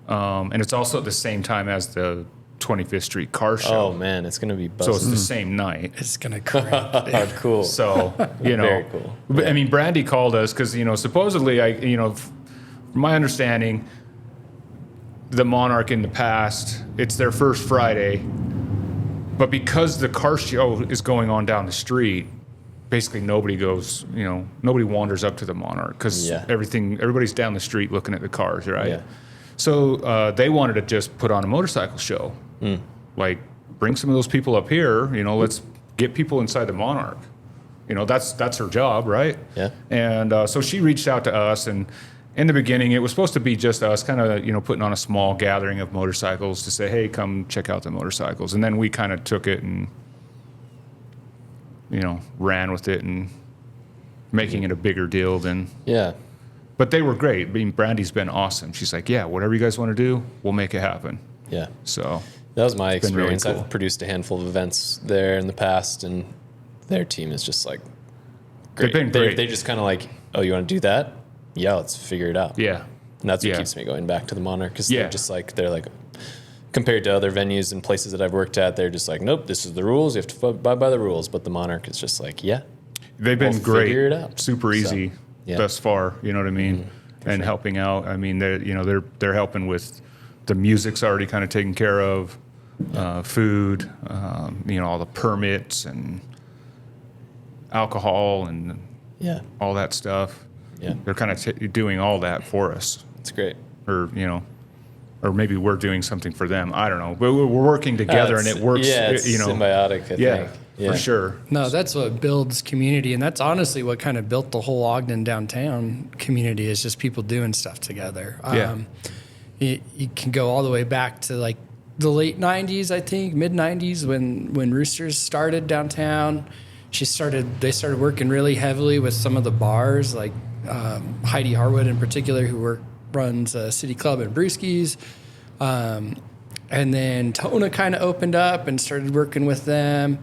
and it's also at the same time as the 25th Street Car Show. Oh man, it's gonna be So it's buzzing. the same night. It's gonna crank. Oh, cool. So, you know, Very cool. But, I mean, Brandy called us because, you know, supposedly, from my understanding, the Monarch in the past, it's their first Friday, but because the car show is going on down the street, basically nobody goes, you know, nobody wanders up to the Monarch because Yeah. everybody's down the street looking at the cars, right? Yeah. So they wanted to just put on a motorcycle show. Like, bring some of those people up here, you know, let's get people inside the Monarch. You know, that's her job, right? Yeah. And so she reached out to us, and in the beginning, it was supposed to be just us kind of, you know, putting on a small gathering of motorcycles to say, hey, come check out the motorcycles. And then we kind of took it and, you know, ran with it and making it a bigger deal than. Yeah. But they were great. I mean, Brandy's been awesome. She's like, yeah, whatever you guys want to do, we'll make it happen. Yeah. So, That was my been really experience. cool. I've produced a handful of events there in the past, and their team is just like great. They've been great. They just kind of like, oh, you want to do that? Yeah, let's figure it out. yeah. And that's what Yeah. keeps me going back to the Monarch, because Yeah. they're just like, compared to other venues and places that I've worked at, they're just like, nope, this is the rules. You have to abide by the rules. But the Monarch is just like, yeah, They've been We'll great. figure it out. Super easy yeah. Mm-hmm. thus far. You know what I mean? And helping out. I mean, they're helping with the music's already kind of taken care of, food, you know, all the permits and alcohol and yeah, all that stuff. yeah. They're kind of doing all that for us, It's great. or you know, or maybe we're doing something for them. I don't know, but we're working together and it works. Yeah, it's you know, symbiotic, I yeah, think. Yeah. for sure. No, that's what builds community, and that's honestly what kind of built the whole Ogden downtown community, is just people doing stuff together. Yeah. You can go all the way back to like the late '90s, I think, mid '90s, when Roosters started downtown. They started working really heavily with some of the bars, like Heidi Harwood in particular, who runs City Club and Brewskis. And then Tona kind of opened up and started working with them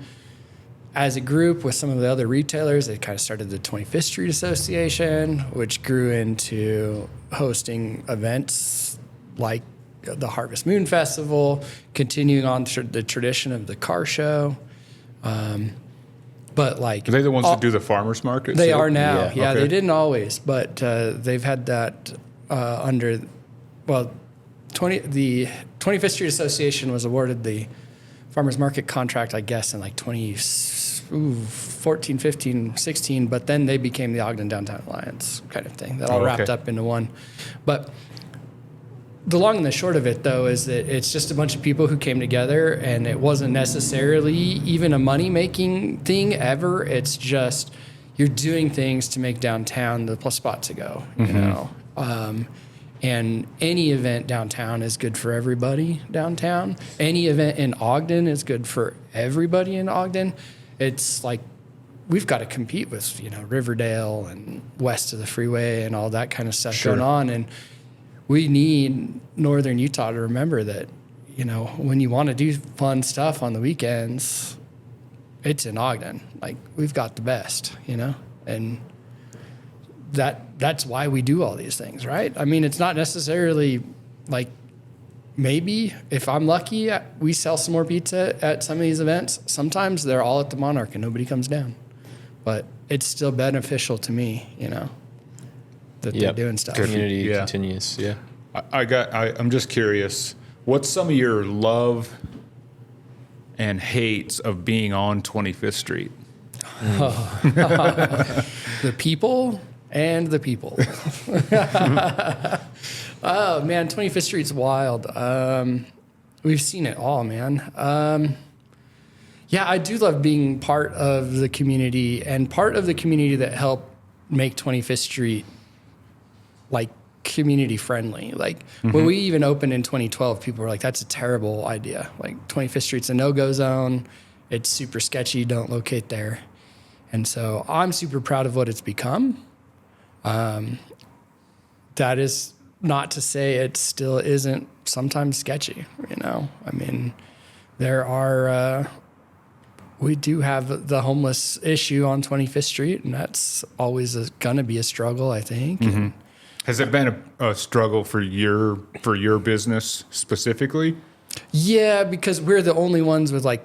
as a group with some of the other retailers. They kind of started the 25th Street Association, which grew into hosting events like the Harvest Moon Festival, continuing on the tradition of the car show. But like, Are they the ones that do the farmers market? they too? are now. Yeah. Yeah, Okay. they didn't always, but they've had that under. Well, the 25th Street Association was awarded the farmers market contract, I guess, in like 2014, 15, 16. But then they became the Ogden Downtown Alliance kind of thing. That all Oh, wrapped okay. up into one. But the long and the short of it, though, is that it's just a bunch of people who came together, and it wasn't necessarily even a money-making thing ever. It's just you're doing things to make downtown the plus spot to go, you know. And any event downtown is good for everybody downtown. Any event in Ogden is good for everybody in Ogden. It's like we've got to compete with, you know, Riverdale and west of the freeway and all that kind of stuff going on. And we need Northern Utah to remember that, you know, when you want to do fun stuff on the weekends, it's in Ogden. Like, we've got the best, you know, and that's why we do all these things, right? I mean, it's not necessarily like, maybe if I'm lucky, we sell some more pizza at some of these events. Sometimes they're all at the Monarch and nobody comes down, but it's still beneficial to me, you know, that they're doing stuff. Community continues. Yeah. I'm just curious, what's some of your love and hates of being on 25th Street? The people and the people. Oh man, 25th Street's wild. We've seen it all, man. Yeah, I do love being part of the community, and part of the community that helped make 25th Street like community friendly. Like when we even opened in 2012, people were like, that's a terrible idea. Like 25th Street's a no-go zone. It's super sketchy. Don't locate there. And so I'm super proud of what it's become. That is not to say it still isn't sometimes sketchy, you know? I mean, there are, we do have the homeless issue on 25th Street, and that's always going to be a struggle, I think. And Has it been a struggle for your business specifically? yeah, because we're the only ones with like,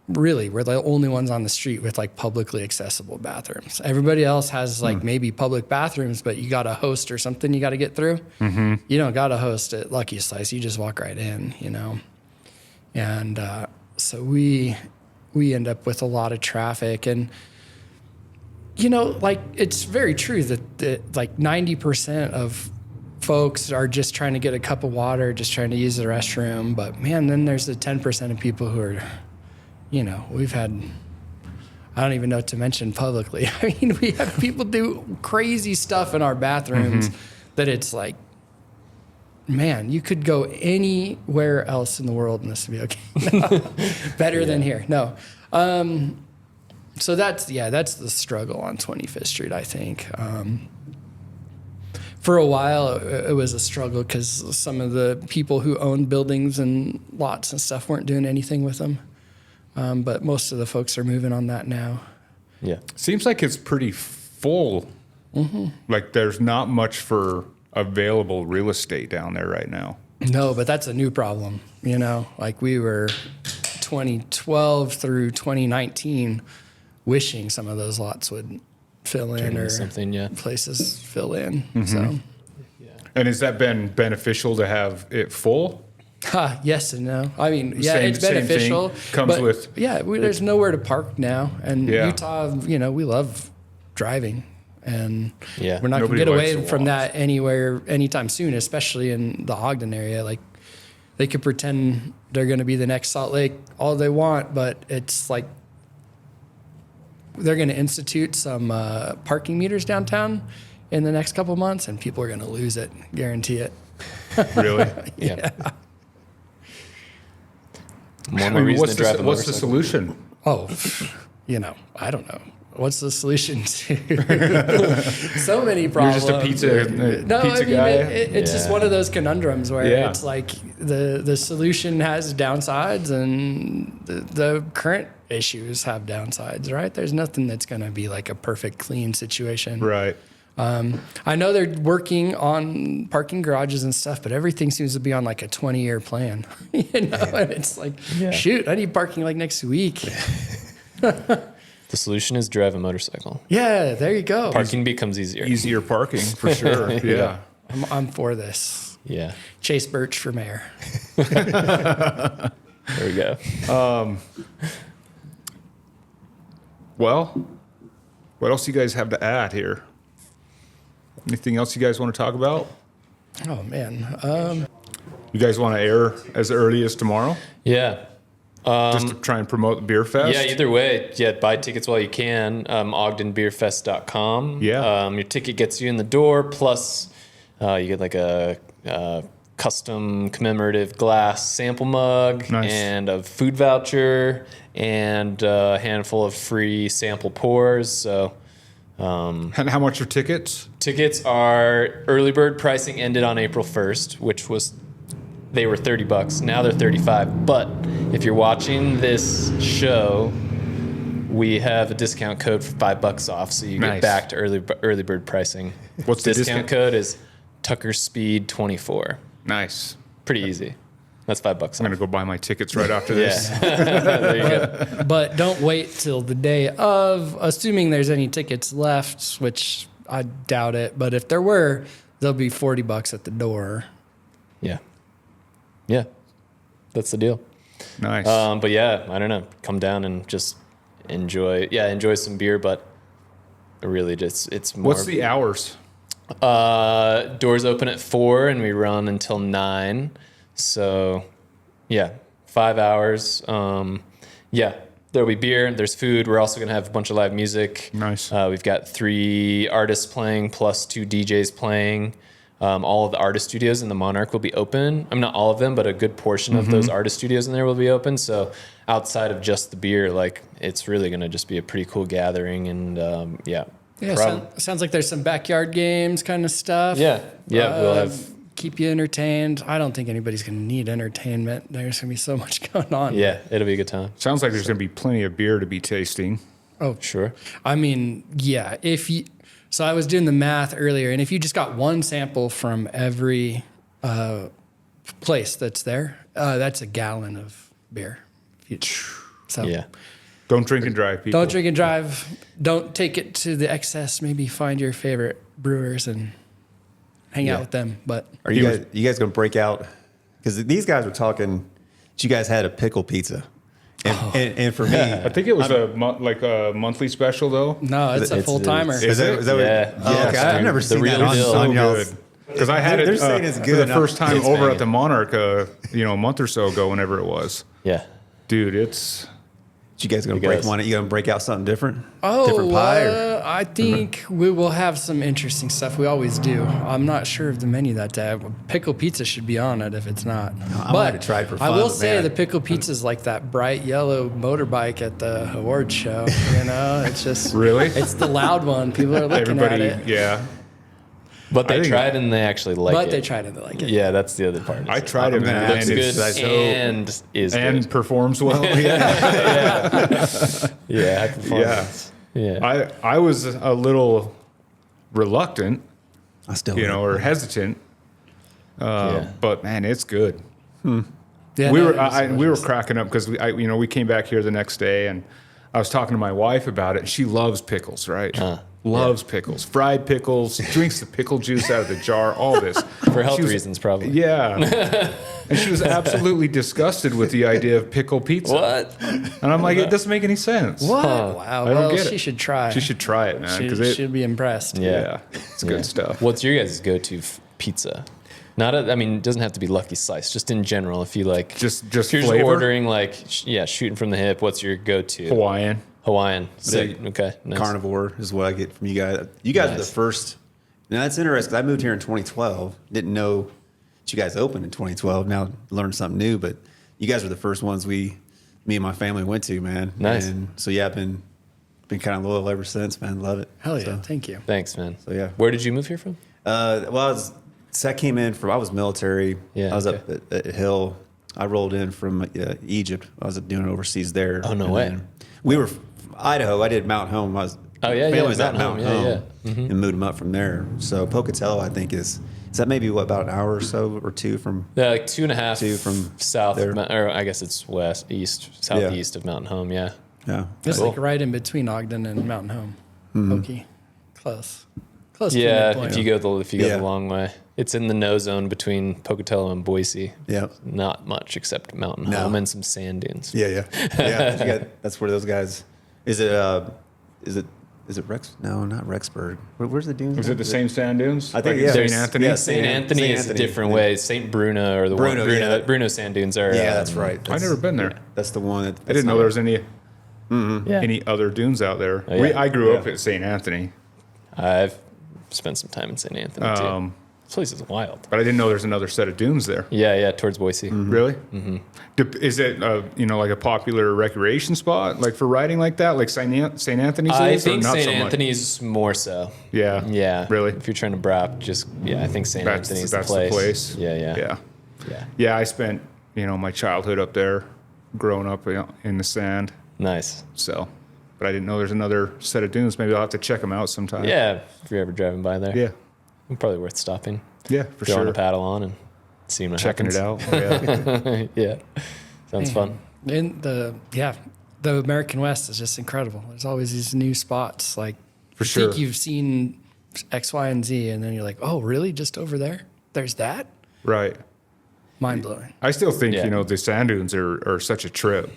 really, we're the only ones on the street with like publicly accessible bathrooms. Everybody else has like maybe public bathrooms, but you got a host or something you got to get through. You don't got a host at Lucky Slice. You just walk right in, you know? And so we end up with a lot of traffic. And, you know, like it's very true that like 90% of folks are just trying to get a cup of water, just trying to use the restroom. But man, then there's the 10% of people who are, you know, we've had, I don't even know what to mention publicly. I mean, we have people do crazy stuff in our bathrooms that it's like, man, you could go anywhere else in the world and this would be okay. Better than here. No. So that's the struggle on 25th Street, I think. For a while, it was a struggle because some of the people who owned buildings and lots and stuff weren't doing anything with them. But most of the folks are moving on that now. Yeah. Seems like it's pretty full. Like there's not much for available real estate down there right now. No, but that's a new problem. You know, like we were 2012 through 2019 wishing some of those lots would fill in or something, yeah. places fill in. So, And has that been beneficial to have it full? yes and no. I mean, yeah, Same- it's beneficial. same thing. Comes but with- there's nowhere to park now. And Yeah. Utah, you know, we love driving. And Yeah. we're not going to Nobody get likes away to from walk. that anywhere anytime soon, especially in the Ogden area. Like they could pretend they're going to be the next Salt Lake all they want, but it's like they're going to institute some parking meters downtown in the next couple months, and people are going to lose it. Guarantee it. Really? Yeah. More I and more mean, reason what's to drive the a what's the motorcycle. solution? Oh, you know, I don't know. What's the solution to so many You're problems? just a pizza guy. It's just Yeah. one of those conundrums where Yeah. it's like the solution has downsides and the current issues have downsides, right? There's nothing that's going to be like a perfect, clean situation. Right. I know they're working on parking garages and stuff, but everything seems to be on like a 20-year plan. You know, and it's like, shoot, I need parking like next week. The solution is drive a motorcycle. Yeah, there you go. Parking becomes easier. Easier parking for sure. Yeah. I'm for this. Yeah. Chase Birch for mayor. There we go. Well, what else do you guys have to add here? Anything else you guys want to talk about? Oh man. You guys want to air as early as tomorrow, Yeah. just to try and promote the beer fest? Yeah, either way, buy tickets while you can. OgdenBeerFest.com. Yeah. Your ticket gets you in the door, plus you get like a custom commemorative glass sample mug Nice. and a food voucher and a handful of free sample pours. So And how much are tickets? tickets are early bird pricing ended on April 1st, which was they were $30. Now they're $35. But if you're watching this show, we have a discount code for $5 off, so you Nice. get back to early bird pricing. What's the discount discount? code? Is Tucker Speed 24. Nice. Pretty easy. That's $5 I'm off. gonna go buy my tickets right after this. Yeah. There you go. But don't wait till the day of, assuming there's any tickets left, which I doubt it. But if there were, there'll be $40 at the door. Yeah. Yeah. That's the deal. Nice. But yeah, I don't know. Come down and just enjoy some beer, but really just it's more. What's the hours? Doors open at 4 and we run until 9. So yeah, 5 hours. Yeah, there'll be beer, there's food. We're also gonna have a bunch of live music. Nice. We've got 3 artists playing plus 2 DJs playing. All of the artist studios in the Monarch will be open. I'm not all of them, but a good portion of those artist studios in there will be open. So outside of just the beer, like it's really going to just be a pretty cool gathering. And Yeah, Prob- sounds like there's some backyard games kind of stuff. yeah, we'll have Keep you entertained. I don't think anybody's going to need entertainment. There's going to be so much going on. it'll be a good time. Sounds like there's gonna be plenty of beer to be tasting. Oh, Sure. I mean, yeah. So I was doing the math earlier, and if you just got one sample from every place that's there, that's a gallon of beer. So Yeah. Don't drink and drive, people. don't drink and drive. Don't take it to the excess. Maybe find your favorite brewers and hang out with them. But Are you guys going to break out? Because these guys were talking that you guys had a pickle pizza. And for me, I think it was like a monthly special though. no, it's a It's- full timer. Is it? is that what- Yeah. Oh, Yes, okay. I've dude. never The seen real that deal. on So y'all's. good. Because I had They're it saying it's for good. the first time It's over banging. at the Monarch, a month or so ago, whenever it was. Yeah. Dude, it's You guys going to You break guys- one? You going to break out something different? Oh, different pie? Or? I think we will have some interesting stuff. We always do. I'm not sure of the menu that day. Pickle pizza should be on it if it's not. I wanted to try it for I fun, will but say man. the pickle pizza is like that bright yellow motorbike at the awards show. You know, it's just Really? It's the loud one. People are looking everybody. at it. Yeah, But I they think- tried and they actually like it. But they tried it. They like it. Yeah, that's the other part. I tried it, I'm gonna man, Looks and good it's and is and good. performs well. Yeah, Yeah, high performance. Yeah. I was a little reluctant, I still, or hesitant. Yeah. But man, it's good. Yeah, we no, were it was we were cracking up because we came back here the next day and I was talking to my wife about it. And she loves pickles, right? Loves pickles, fried pickles, drinks the pickle juice out of the jar, all this For health She was- reasons, probably. Yeah, and she was absolutely disgusted with the idea of pickle pizza. What? And I'm like, it doesn't make any sense. What? Huh. Wow. I don't Well, get it. she should try. She should try it, man, She because should be impressed. yeah, it's good stuff. What's your guys' go-to pizza? I mean, it doesn't have to be Lucky Slice. Just in general, if you like, Just if you're flavor? just ordering like, shooting from the hip. What's your go-to? Hawaiian. Hawaiian. Sick. Okay. Nice. Carnivore is what I get from you guys. You guys are the Nice. first. Now that's interesting because I moved here in 2012. Didn't know that you guys opened in 2012. Now learned something new, but you guys are the first ones me and my family went to, man. Nice. And so yeah, I've been kind of loyal ever since, man. Love it. Hell yeah. So, Thank you. Thanks, man. So, yeah. Where did you move here from? I came in from. I was military. Yeah, I was okay. up at Hill. I rolled in from Egypt. I was doing overseas there. Oh, no And way. then we were Idaho. I did Mount Home. I was family was at Mountain Mount Home, Home, yeah. and moved them up from there. So Pocatello, I think is that maybe about an hour or so or two from. Yeah, like 2.5 Two from south, there. or I guess it's southeast of Mountain Home. Yeah. Yeah. It's Cool. like right in between Ogden and Mountain Home. Pokey. Close. Close to Yeah, midpoint. if you go Yeah. the long way, it's in the no zone between Pocatello and Boise. Yeah. Not much except Mountain No. Home and some sand dunes. Yeah. Yeah. Yeah. That's where those guys. Is it Is it Rex? No, not Rexburg. Where's the dunes? Is it the same sand dunes? I think, Like yeah. St. There's- Anthony? yeah, St. Anthony is a different way. St. Bruno or the Bruno, one, yeah. Bruno sand dunes are. Yeah, that's right. I've never been there. That's the one. I didn't know there was any Yeah. any other dunes out there. Oh, yeah. I grew up at St. Anthony, I've spent some time in St. Anthony too. This place is wild. but I didn't know there's another set of dunes there. Yeah, towards Boise. Really? Mm-hmm. Is it like a popular recreation spot, like for riding like that, like St. Anthony's? I is, or think not St. so much? Anthony's more so. Yeah. Yeah. Really? If you're trying to brap, I think St. Anthony's That's the place. the place. Yeah. Yeah. Yeah. I spent my childhood up there, growing up in the sand. Nice. So, but I didn't know there's another set of dunes. Maybe I'll have to check them out sometime. Yeah, if you're ever driving by there. Yeah. Probably worth stopping. Yeah, for Throwing sure. a paddle on and seeing what Checking happens. it out. Yeah. Yeah. Sounds fun. And the American West is just incredible. There's always these new spots. Like, For you sure. think you've seen X, Y, and Z, and then you're like, oh, really? Just over there? There's that? Right. Mind blowing. I still think, Yeah. the sand dunes are such a trip.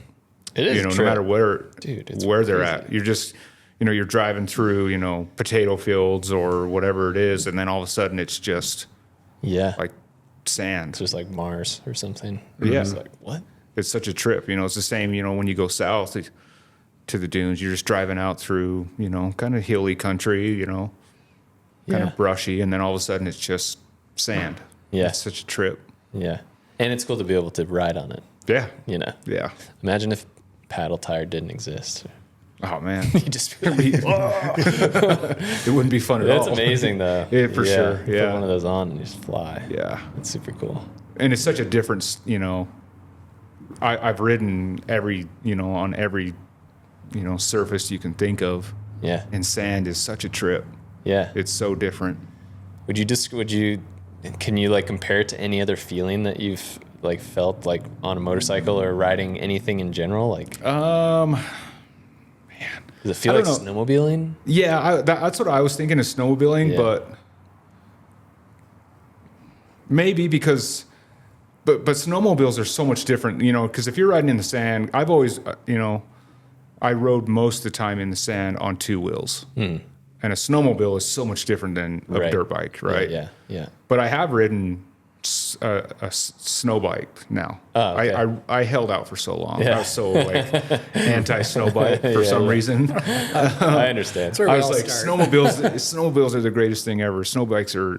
It is No true. matter where, Dude, it's where they're crazy. at. You're just, you're driving through, potato fields or whatever it is. And then all of a sudden it's just Yeah. like sand. It's just like Mars or something. Yeah. It's like, what? It's such a trip. It's the same, when you go south to the dunes, you're just driving out through, kind of hilly country, kind Yeah. of brushy. And then all of a sudden it's just sand. Yeah. It's such a trip. Yeah. And it's cool to be able to ride on it, Yeah. you know. Yeah. Imagine if paddle tire didn't exist. Oh, man. You just be like, It wouldn't be fun at that's all. amazing though. Yeah, for sure. Put Yeah. one of those on and just fly. Yeah. It's super cool. And it's such a difference, I've ridden on every, surface you can think of. Yeah. And sand is such a trip. Yeah. It's so different. Can you like compare it to any other feeling that you've like felt like on a motorcycle or riding anything in general? Like, does it feel I like don't know. snowmobiling? Yeah, that's what I was thinking of snowmobiling, Yeah. but maybe because, but snowmobiles are so much different, because if you're riding in the sand, I've always, I rode most of the time in the sand on two wheels. And a snowmobile is so much different than a Right. dirt bike, right? Yeah. But I have ridden a snow bike now. Oh, okay. I held out for so long. Yeah. I was so anti-snow bike for some yeah. reason. I understand. where I we was all like, start. snowmobiles are the greatest thing ever. Snow bikes are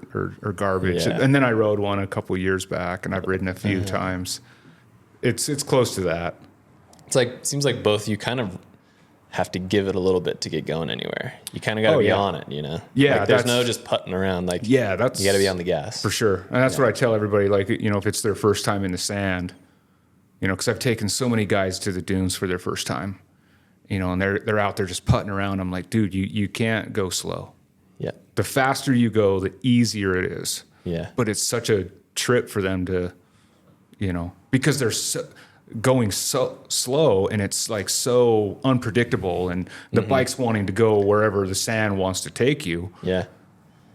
garbage. Yeah. And then I rode one a couple years back, and I've ridden a few times. It's close to that. It's like, seems like both you kind of have to give it a little bit to get going anywhere. You kind of got to Oh, be yeah. on it, Yeah, Like, there's that's- no just putting around. Like, Yeah, that's you got to be on the gas. for sure. And that's what I tell everybody. Like, if it's their first time in the sand, because I've taken so many guys to the dunes for their first time, and they're out there just putting around. I'm like, dude, you can't go slow. Yeah. The faster you go, the easier it is. Yeah. But it's such a trip for them to, because they're going so slow and it's like so unpredictable, and the bike's wanting to go wherever the sand wants to take you. Yeah.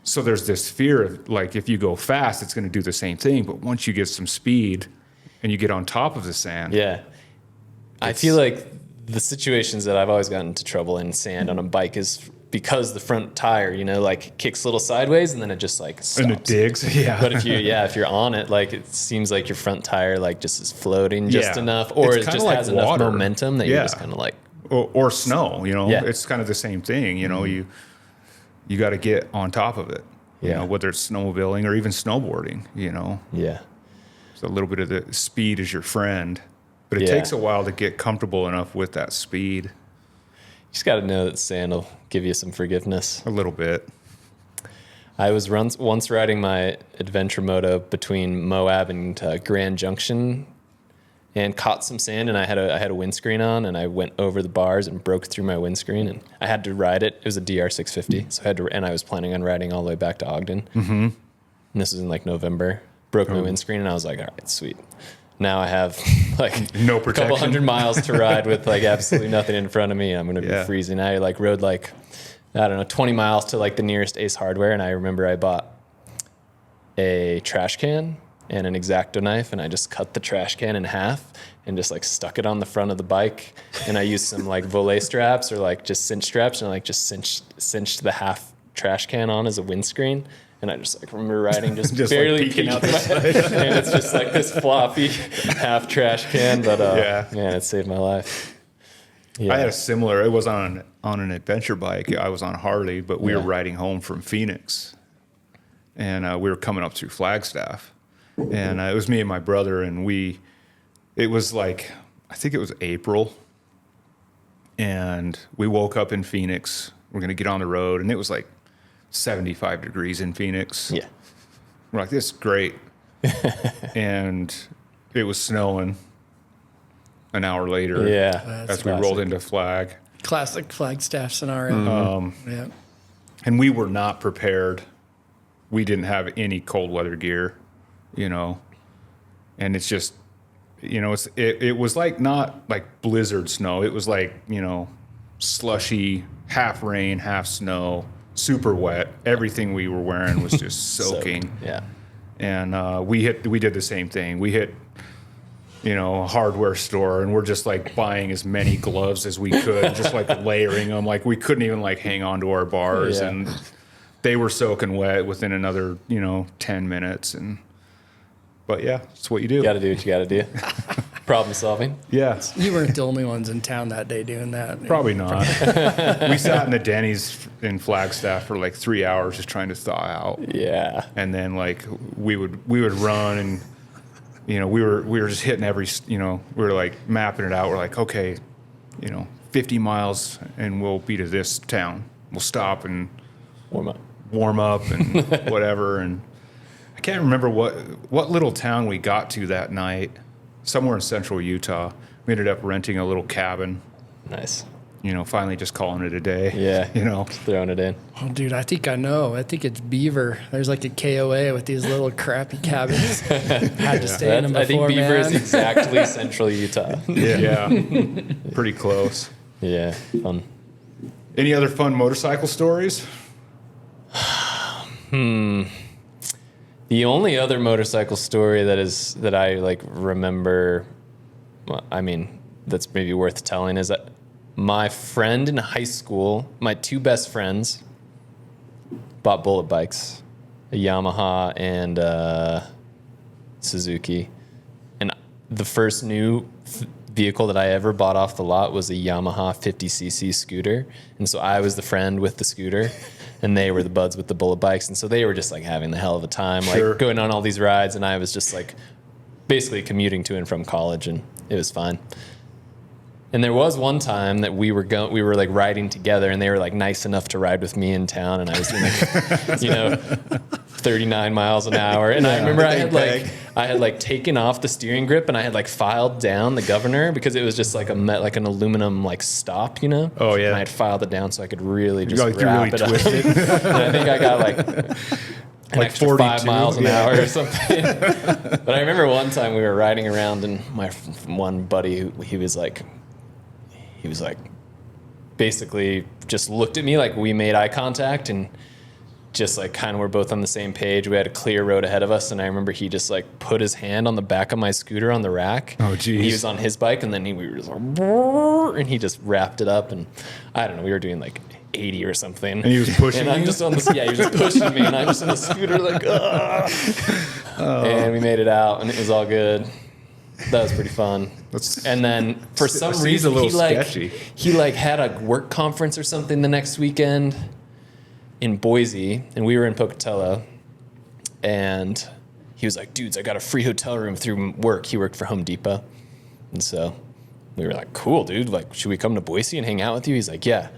So there's this fear of like, if you go fast, it's going to do the same thing. But once you get some speed and you get on top of the sand, Yeah. I feel like the situations that I've always gotten into trouble in sand on a bike is because the front tire, like kicks a little sideways and then it just like stops. and it digs. Yeah. But if you're on it, like it seems like your front tire like just is floating just Yeah. enough, or It's it kinda just like has enough water. momentum that you're Yeah. just kind of like, or snow, Yeah. it's kind of the same thing. You got to get on top of it, Yeah. whether it's snowmobiling or even snowboarding, yeah, So a little bit of the speed is your friend, but it Yeah. takes a while to get comfortable enough with that speed. you just got to know that sand will give you some forgiveness. A little bit. I was once riding my adventure moto between Moab and Grand Junction, and caught some sand, and I had a windscreen on, and I went over the bars and broke through my windscreen, and I had to ride it. It was a DR650, so and I was planning on riding all the way back to Ogden. Mm-hmm. And this was in like November. Broke my windscreen, and I was like, all right, sweet. Now I have like No a couple protection. 100 miles to ride with like absolutely nothing in front of me. I'm going to be Yeah. freezing. I like rode like, I don't know, 20 miles to like the nearest Ace Hardware. And I remember I bought a trash can and an X-Acto knife, and I just cut the trash can in half and just like stuck it on the front of the bike. And I used some like volet straps or like just cinch straps, and I like just cinched the half trash can on as a windscreen. And I just like remember riding just Just, barely like, peeking out peeking the my- and it's just like this floppy half trash can, but Yeah. man, it saved my life. Yeah. I had a similar. It was on an adventure bike. I was on Harley, but we were Yeah. riding home from Phoenix, and we were coming up through Flagstaff, and it was me and my brother, and it was like, I think it was April, and we woke up in Phoenix. We're gonna get on the road, and it was like 75 degrees in Phoenix. Yeah. We're like, this is great, and it was snowing. An hour later, Yeah. That's as we rolled into Flag. Classic Flagstaff scenario. Yeah. And we were not prepared. We didn't have any cold weather gear, you know. And it's just, you know, it was like not like blizzard snow. It was like, you know, slushy, half rain, half snow, super wet. Everything we were wearing was just soaking. Yeah. And we did the same thing. We hit, you know, a hardware store, and we're just like buying as many gloves as we could, just like layering them. Like we couldn't even like hang on to our bars, Yeah. and they were soaking wet within another, you know, 10 minutes. But yeah, it's what you do. You got to do what you got to do. Problem solving. Yeah, You weren't the only ones in town that day doing that. probably not. We sat in the Denny's in Flagstaff for like 3 hours just trying to thaw out. Yeah. And then like we would run, and you know, we were just hitting every, you know, we were like mapping it out. We're like, okay, you know, 50 miles and we'll be to this town. We'll stop and Warm up. warm up and whatever. And I can't remember what little town we got to that night. Somewhere in central Utah. We ended up renting a little cabin, Nice. you know, finally just calling it a day. Yeah. You know, Throwing it in. Oh, dude, I think I know. I think it's Beaver. There's like a KOA with these little crappy cabins. Had to stay in them I think before, Beaver is man. exactly central Utah. yeah, pretty close. Yeah. Fun. Any other fun motorcycle stories? The only other motorcycle story that I like remember, well, I mean, that's maybe worth telling is that my friend in high school, my two best friends, bought bullet bikes, a Yamaha and Suzuki, and the first new vehicle that I ever bought off the lot was a Yamaha 50cc scooter, and so I was the friend with the scooter. And they were the buds with the bullet bikes. And so they were just like having the hell of a time, like Sure. going on all these rides. And I was just like basically commuting to and from college, and it was fine. And there was one time that we were like riding together, and they were like nice enough to ride with me in town. And I was doing like, you know, 39 miles an hour. And I remember I had like taken off the steering grip, and I had like filed down the governor because it was just like an aluminum like stop, you know? Oh, yeah. And I had filed it down so I could really just Like you wrap really it twist up. it. And I think I got like an Like extra 42, 5 miles an yeah. hour or something. But I remember one time we were riding around, and my one buddy, he was like basically just looked at me like we made eye contact, and just like kind of we're both on the same page. We had a clear road ahead of us, and I remember he just like put his hand on the back of my scooter on the rack. Oh, geez. He was on his bike, and then we were just like, "Brrr," and he just wrapped it up, and I don't know, we were doing like 80 or something. And he was pushing And I'm you? just on this, yeah, he was just pushing me, and I'm just on the scooter like, "Ugh." And we made it out, and it was all good. That was pretty fun. And then for some seems reason a little he like sketchy. he like had a work conference or something the next weekend in Boise, and we were in Pocatello, and he was like, "Dudes, I got a free hotel room through work." He worked for Home Depot, and so we were like, "Cool, dude. Like, should we come to Boise and hang out with you?" He's like, "Yeah,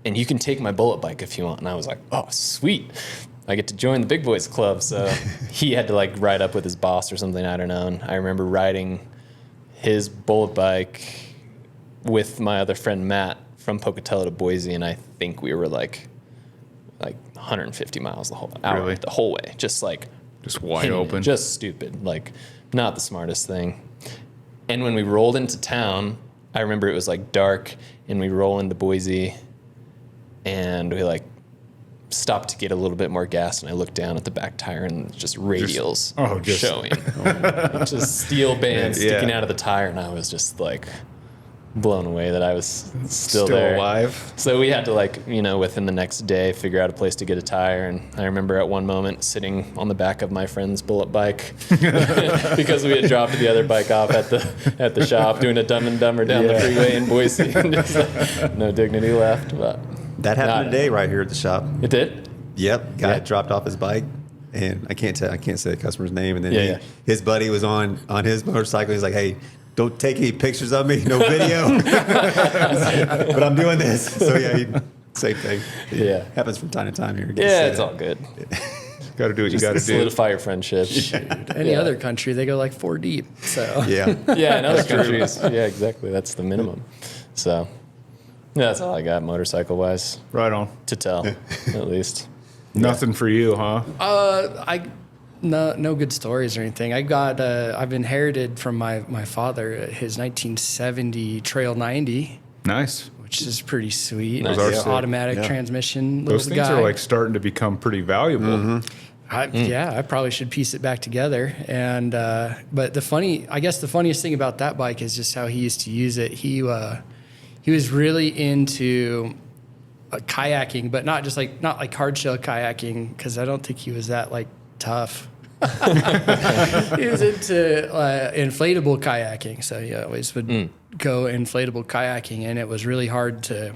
and you can take my bullet bike if you want." And I was like, "Oh, sweet." I get to join the big boys club. So he had to like ride up with his boss or something. I don't know. And I remember riding his bullet bike with my other friend Matt from Pocatello to Boise, and I think we were like 150 miles the whole hour, Really? the whole way, just like Just wide hitting it, open. just stupid, like not the smartest thing. And when we rolled into town, I remember it was like dark, and we roll into Boise, and stopped to get a little bit more gas, and I looked down at the back tire, and just radials just- showing. Just steel bands sticking out of the tire, and I was just like blown away that I was still there. alive. So we had to, like, you know, within the next day figure out a place to get a tire. And I remember at one moment sitting on the back of my friend's bullet bike because we had dropped the other bike off at the shop, doing a Dumb and Dumber down the freeway in Boise. And just, no dignity left. But That happened Nah. today right here at the shop. it did. Yep, guy Yeah. dropped off his bike, and I can't say the customer's name. And then Yeah. his buddy was on his motorcycle. He's like, "Hey, don't take any pictures of me, no video." But I'm doing this, so yeah, same thing. Yeah. Happens from time to time here. Yeah, it's all good. Got to do what you Just got to do. solidify your friendship. Any Yeah. other country, they go like 4 deep. So Yeah, Yeah, in other countries. Yeah, exactly. That's the minimum. So yeah, that's all I got motorcycle wise Right on. to tell, at least. Nothing for you, huh? no good stories or anything. I've inherited from my father his 1970 Trail 90, Nice. which is pretty sweet. Nice. It's Those are an sick. automatic Yeah. transmission. Those little things guy. are like starting to become pretty valuable. Yeah, I probably should piece it back together. And but the funniest thing about that bike is just how he used to use it. He was really into kayaking, but not like hard shell kayaking, because I don't think he was that like tough. He was into inflatable kayaking, so he always would go inflatable kayaking, and it was really hard to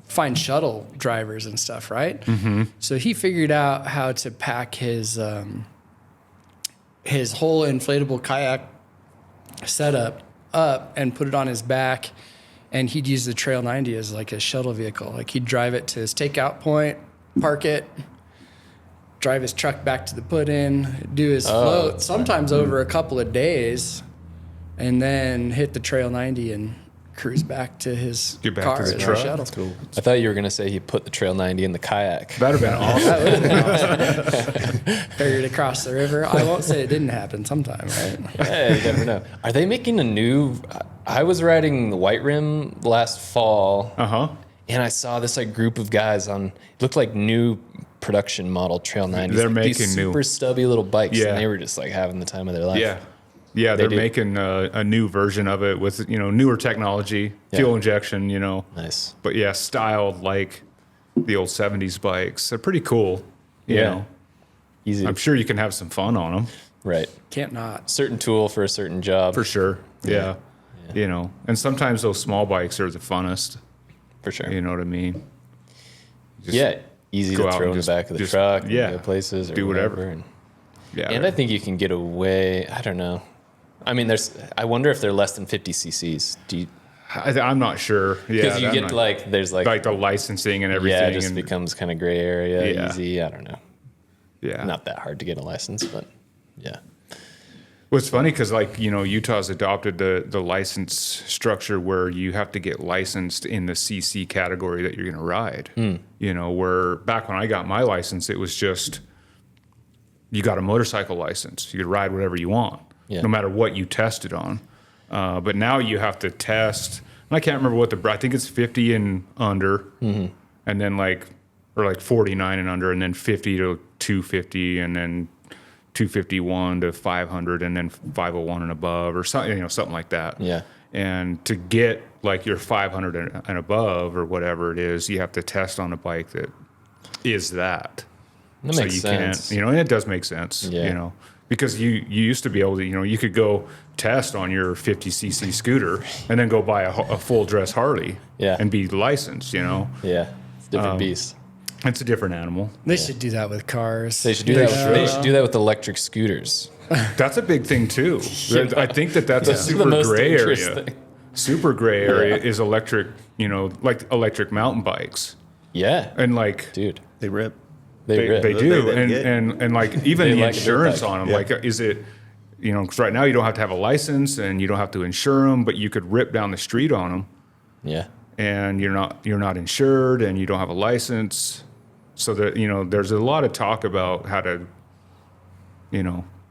find shuttle drivers and stuff, right? Mm-hmm. So he figured out how to pack his whole inflatable kayak setup up and put it on his back, and he'd use the Trail 90 as like a shuttle vehicle. Like he'd drive it to his takeout point, park it, drive his truck back to the put-in, do his float, sometimes over a couple of days, and then hit the Trail 90 and cruise back to his Get back car to the as a truck. shuttle. That's cool. I thought you were going to say he put the Trail 90 in the kayak. That'd have been awesome. That would have been awesome. Ferried across the river. I won't say it didn't happen sometime, right? Hey, you never know. Are they making a new? I was riding the White Rim last fall, and I saw this like group of guys on. It looked like new production model Trail 90s. They're like, these making new- super stubby little bikes, Yeah. and they were just like having the time of their life. Yeah, they're do. making a new version of it with newer technology, fuel injection, Nice. But yeah, styled like the old 70s bikes. They're pretty cool. You Yeah. know. Easy. I'm sure you can have some fun on them Right. Can't not. Certain tool for a certain job. for sure. Yeah. And sometimes those small bikes are the funnest. For sure. You know what I mean? Just Yeah. Easy go to out throw and in the just- back of the just- truck. And yeah. go places or Do whatever. And, Yeah. and I think you can get away. I don't know. I mean, I wonder if they're less than 50 cc's. Do you? I'm not sure. Yeah. Because you I'm get not- like there's like the licensing and everything. yeah, it just and, becomes kind of gray area, Yeah. easy. I don't know. yeah. Not that hard to get a license, but yeah. Well, it's funny because, Utah's adopted the license structure where you have to get licensed in the CC category that you're going to ride. Where back when I got my license, it was just you got a motorcycle license. You could ride whatever you want, Yeah. no matter what you tested on. But now you have to test. And I can't remember I think it's 50 and under, and then or 49 and under, and then 50 to 250, and then 251 to 500, and then 501 and above, or something, something like that. Yeah. And to get like your 500 and above or whatever it is, you have to test on a bike that is that. That So makes you sense. can't, and it does make sense, Yeah. because you used to be able to, you could go test on your 50cc scooter and then go buy a full dress Harley Yeah. and be licensed, Yeah. It's a different beast. It's a different animal. They should do that with cars. They should do that. They should do that with electric scooters. That's a big thing too. I think that's a the super most gray dangerous area. thing. Super gray area is electric, like electric mountain bikes. Yeah. And like Dude, they rip. they rip. they do, They get- and like even They the like a dirt insurance bike. on them. Yeah. Like, is it, because right now you don't have to have a license and you don't have to insure them, but you could rip down the street on them, Yeah. and you're not insured and you don't have a license. So that there's a lot of talk about how to,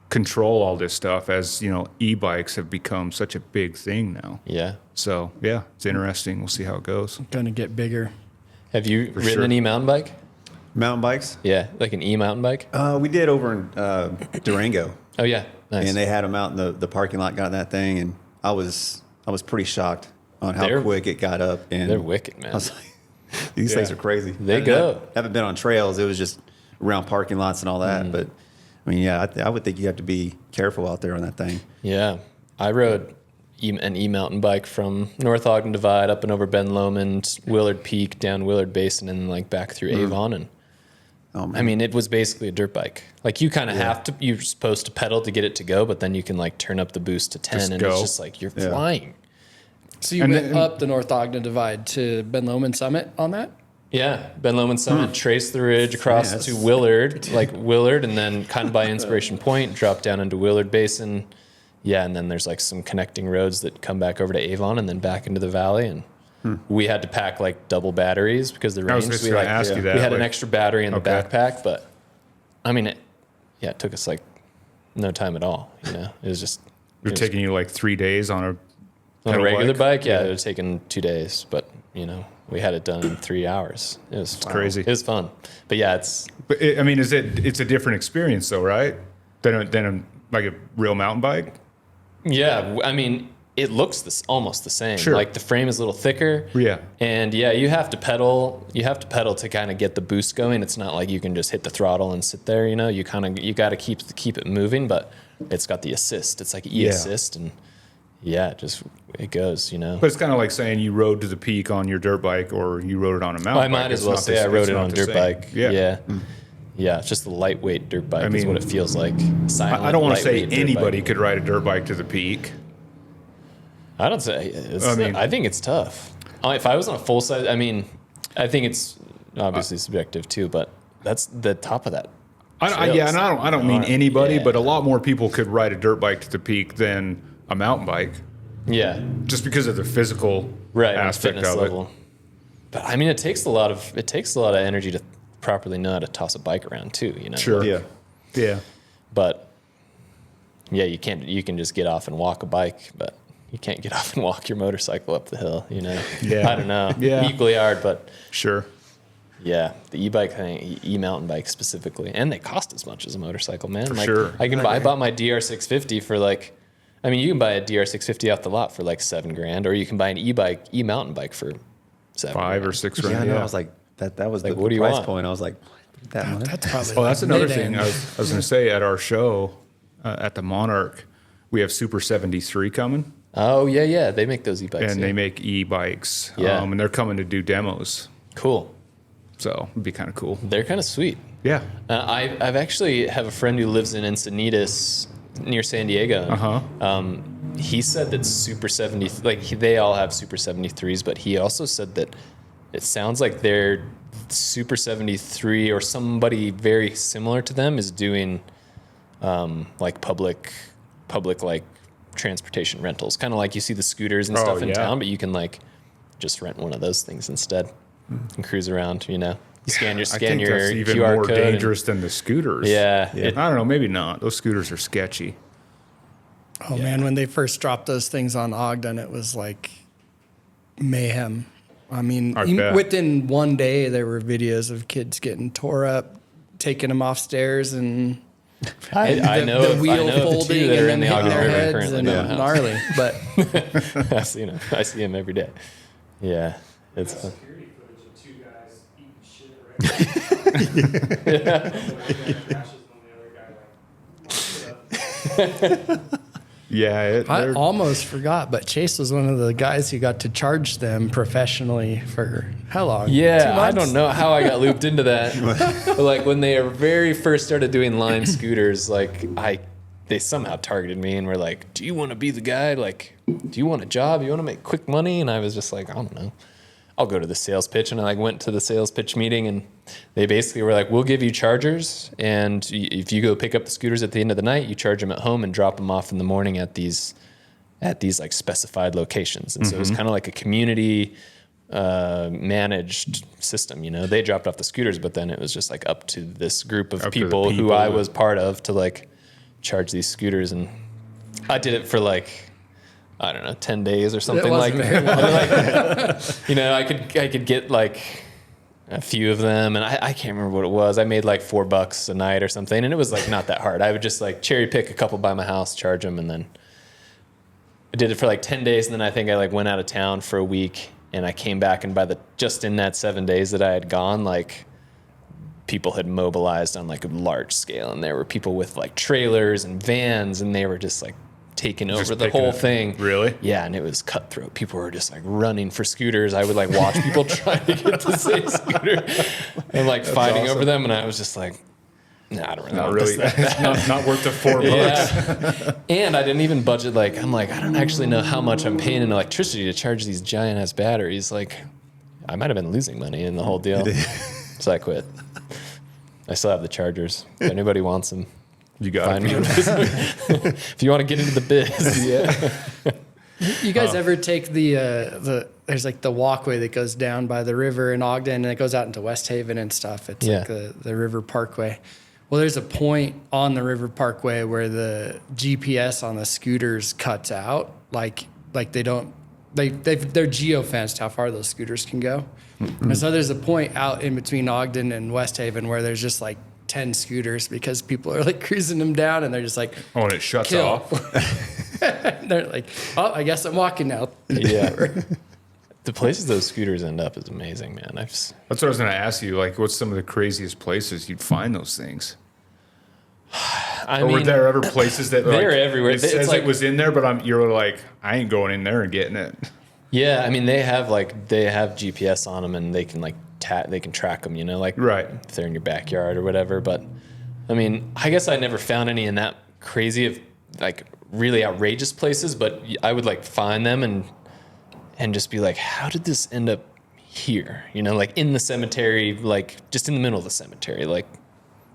control all this stuff as e-bikes have become such a big thing now. Yeah. So yeah, it's interesting. We'll see how it goes. Gonna get bigger. Have you ridden sure. an e-mountain bike? Mountain bikes? Yeah, like an e-mountain bike. We did over in Durango, Oh yeah, nice. and they had them out in the parking lot. Got that thing, and I was pretty shocked on how They're- quick it got up. And They're wicked, man. I was like, these things are crazy. They go. Haven't been on trails. It was just around parking lots and all that. But I mean, yeah, I would think you have to be careful out there on that thing. Yeah, I rode an e-mountain bike from North Ogden Divide up and over Ben Lomond, Willard Peak, down Willard Basin, and like back through Avon. And Oh man. I mean, it was basically a dirt bike. Like you kind of have to, you're supposed to pedal to get it to go, but then you can like turn up the boost to 10 Just and go. it's just like you're Yeah. flying. So you And went then- up the North Ogden Divide to Ben Lomond Summit on that? Yeah, Ben Lomond Summit, trace the ridge across that's- to Willard, like Willard, and then kind of by Inspiration Point, drop down into Willard Basin. Yeah, and then there's like some connecting roads that come back over to Avon and then back into the valley. And we had to pack like double batteries because the I was range. just We going like to ask you that. we had an like, extra battery in the Okay. backpack, but I mean, it took us like no time at all. You know, it was just It was taking you like 3 days on a on a pedal regular bike? bike. Yeah, it would have taken 2 days, but you know, we had it done in 3 hours. It was crazy. It was fun, but yeah, it's. But I mean, it's a different experience though, right? Than like a real mountain bike. Yeah, I mean, it looks almost the same. Sure. Like the frame is a little thicker. Yeah. And yeah, you have to pedal. You have to pedal to kind of get the boost going. It's not like you can just hit the throttle and sit there. You know, you got to keep it moving. But it's got the assist. It's like e-assist, and yeah, it goes. You know. But it's kind of like saying you rode to the peak on your dirt bike, or you rode it on a mountain I bike. might It's as well not say the- I it's rode it not on a the dirt same. bike. Yeah. Yeah, it's just a lightweight dirt bike is mean, what it feels like. Silent, I don't want to say lightweight dirt anybody bike. could ride a dirt bike to the peak. I don't say. I think it's tough. If I was on a full size, I mean, I think it's obviously subjective too, but that's the top of that. And I don't mean anybody, Yeah. but a lot more people could ride a dirt bike to the peak than a mountain bike, Yeah, just because of the physical right. and aspect fitness of level. But I mean, it takes a lot of energy to properly know how to toss a bike around too. You know. Sure. Yeah. Yeah. But yeah, you can just get off and walk a bike, but you can't get off and walk your motorcycle up the hill. You know. Yeah. I don't know. Yeah. Equally hard, but. Sure. Yeah, the e-bike thing, e-mountain bike specifically, and they cost as much as a motorcycle, man. Like, sure. I bought my DR650 for like, I mean, you can buy a DR650 off the lot for like $7,000, or you can buy an e-mountain bike for $7,000. 5 or 6 Yeah, grand. I know. Yeah. I was like, that was Like, the what do you price want? point. I was like, that much? That's probably. Oh, that's another mid-end. thing. I was going to say at our show at the Monarch, we have Super 73 coming, Oh yeah, they make those e-bikes. and yeah. they make e-bikes. Yeah. And they're coming to do demos. Cool. So it'd be kind of cool. They're kind of sweet. Yeah. I've actually have a friend who lives in Encinitas near San Diego. He said that Super 70, they all have Super 73s, but he also said that it sounds like their Super 73 or somebody very similar to them is doing like public like transportation rentals, kind of like you see the scooters and Oh, stuff in yeah. town, but you can like just rent one of those things instead and cruise around. You know, scan I your think that's even QR more code and- dangerous than the scooters. Yeah, I don't know. Maybe not. Those scooters are sketchy. Oh man, when they first dropped those things on Ogden, it was like mayhem. I mean, I bet. within one day, there were videos of kids getting tore up, taking them off stairs, and I know the of- I wheel know of the two folding that are and in then the hitting Ogden their River heads currently and by my house. gnarly. But I see them. I see him every day. Yeah, it's fun. Security footage of two guys eating shit right Yeah. I almost forgot. But Chase was one of the guys who got to charge them professionally for how long? 2 Yeah, I months? don't know how I got looped into that. But like when they very first started doing Lime scooters, they somehow targeted me and were like, "Do you want to be the guy? Like, do you want a job? You want to make quick money?" And I was just like, "I don't know. I'll go to the sales pitch." And I went to the sales pitch meeting, and they basically were like, "We'll give you chargers, and if you go pick up the scooters at the end of the night, you charge them at home and drop them off in the morning at these like specified locations." And so it was kind of like a community managed system. You know, they dropped off the scooters, but then it was just like up to this group of Up to the people who people I that- was part of to like charge these scooters, and I did it for like, I don't know, 10 days or something like wasn't very that. You know, I could get like, a few of them, and I can't remember what it was. I made like $4 a night or something, and it was like not that hard. I would just like cherry pick a couple by my house, charge them, and then I did it for like 10 days, and then I think I like went out of town for a week, and I came back, and just in that 7 days that I had gone, like people had mobilized on like a large scale, and there were people with like trailers and vans, and they were just like taking over the picking whole it. thing. Really? Yeah, and it was cutthroat. People were just like running for scooters. I would like watch people trying to get the same scooter and like fighting over them, and I was just like, nah, I don't really Not want really. this. not worth the $4. Yeah. And I didn't even budget. Like, I'm like, I don't actually know how much I'm paying in electricity to charge these giant ass batteries. Like, I might have been losing money in the whole deal. So I quit. I still have the chargers. If anybody wants them, You got find me. it. If you want to get into the biz. Yeah. You guys ever take there's like the walkway that goes down by the river in Ogden and it goes out into West Haven and stuff. It's Yeah. like the River Parkway. Well, there's a point on the River Parkway where the GPS on the scooters cuts out. Like they're geo-fenced how far those scooters can go. And so there's a point out in between Ogden and West Haven where there's just like 10 scooters because people are like cruising them down and they're just like, Oh, and it shuts kill. off. They're like, oh, I guess I'm walking now. Yeah. The places those scooters end up is amazing, man. That's what I was going to ask you. Like, what's some of the craziest places you'd find those things? I Or were mean, there ever places that they're like, everywhere. It It's says like- it was in there, but you're like, I ain't going in there and getting it. yeah, I mean, they have GPS on them, and they can like they can track them, you know, like Right. if they're in your backyard or whatever. But I mean, I guess I never found any in that crazy of like really outrageous places, but I would like find them and just be like, how did this end up here? You know, like in the cemetery, like just in the middle of the cemetery, like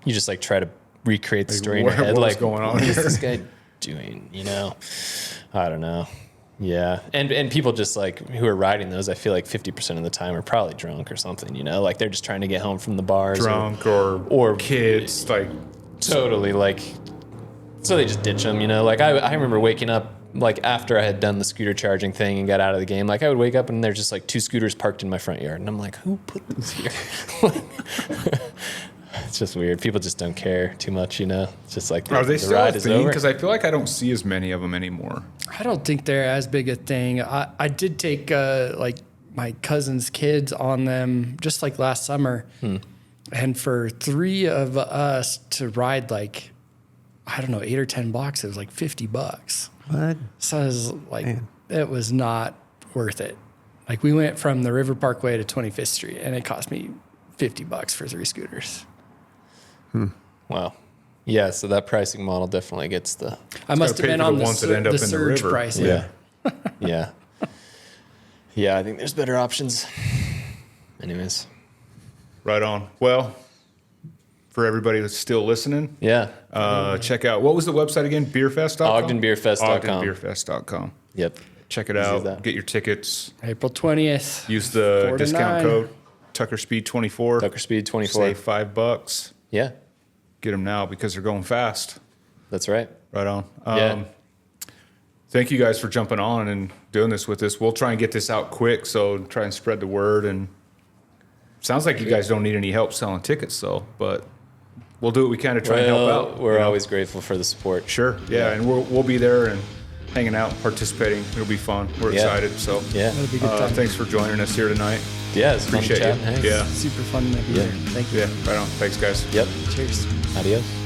you just like try to recreate the story in your what- head. what was Like, going on what is here? this guy doing? You know, I don't know. Yeah, and people just like who are riding those, I feel like 50% of the time are probably drunk or something. You know, like they're just trying to get home from the bars. Drunk or kids. Like, Totally, like, so they just ditch them, you know? Like, I remember waking up, like, after I had done the scooter charging thing and got out of the game, like, I would wake up and there's just, like, 2 scooters parked in my front yard. And I'm like, who put these here? It's just weird. People just don't care too much, you know? It's just like, are they the still a ride is thing? over. Because I feel like I don't see as many of them anymore. I don't think they're as big a thing. I did take like my cousin's kids on them just like last summer. And for 3 of us to ride like, I don't know, 8 or 10 blocks, it was like $50. What? So it was like, Man. it was not worth it. Like we went from the River Parkway to 25th Street and it cost me $50 for 3 scooters. Wow. Yeah, so that pricing model definitely gets the... I must gotta have pay been for on the the, ones that end up in the surge river. pricing. Yeah. Yeah. Yeah, I think there's better options. Anyways. Right on. Well, for everybody that's still listening, Yeah. check out, what was the website again? Beerfest.com? OgdenBeerFest.com. OgdenBeerFest.com. Yep. Check it Use out. that. Get your tickets. April 20th. Use the 4 to discount 9. code TuckerSpeed24. Tucker Speed 24. Save $5. Yeah, Get them now because they're going fast. that's right. Right on. Yeah. Thank you guys for jumping on and doing this with us. We'll try and get this out quick, so try and spread the word. And sounds like you guys don't need any help selling tickets, though. But we'll do what we can to try and help out. We're you know? always grateful for the support. Sure. Yeah, and we'll be there and hanging out, participating. It'll be fun. We're Yeah. excited. So Yeah. That'll be a good time. thanks for joining us here tonight. Yeah, it's fun Appreciate chatting. you. Hey. Yeah. Super fun to be Yeah. here. Thank you. Yeah. Right on. Thanks, guys. Yep. Cheers. Adios.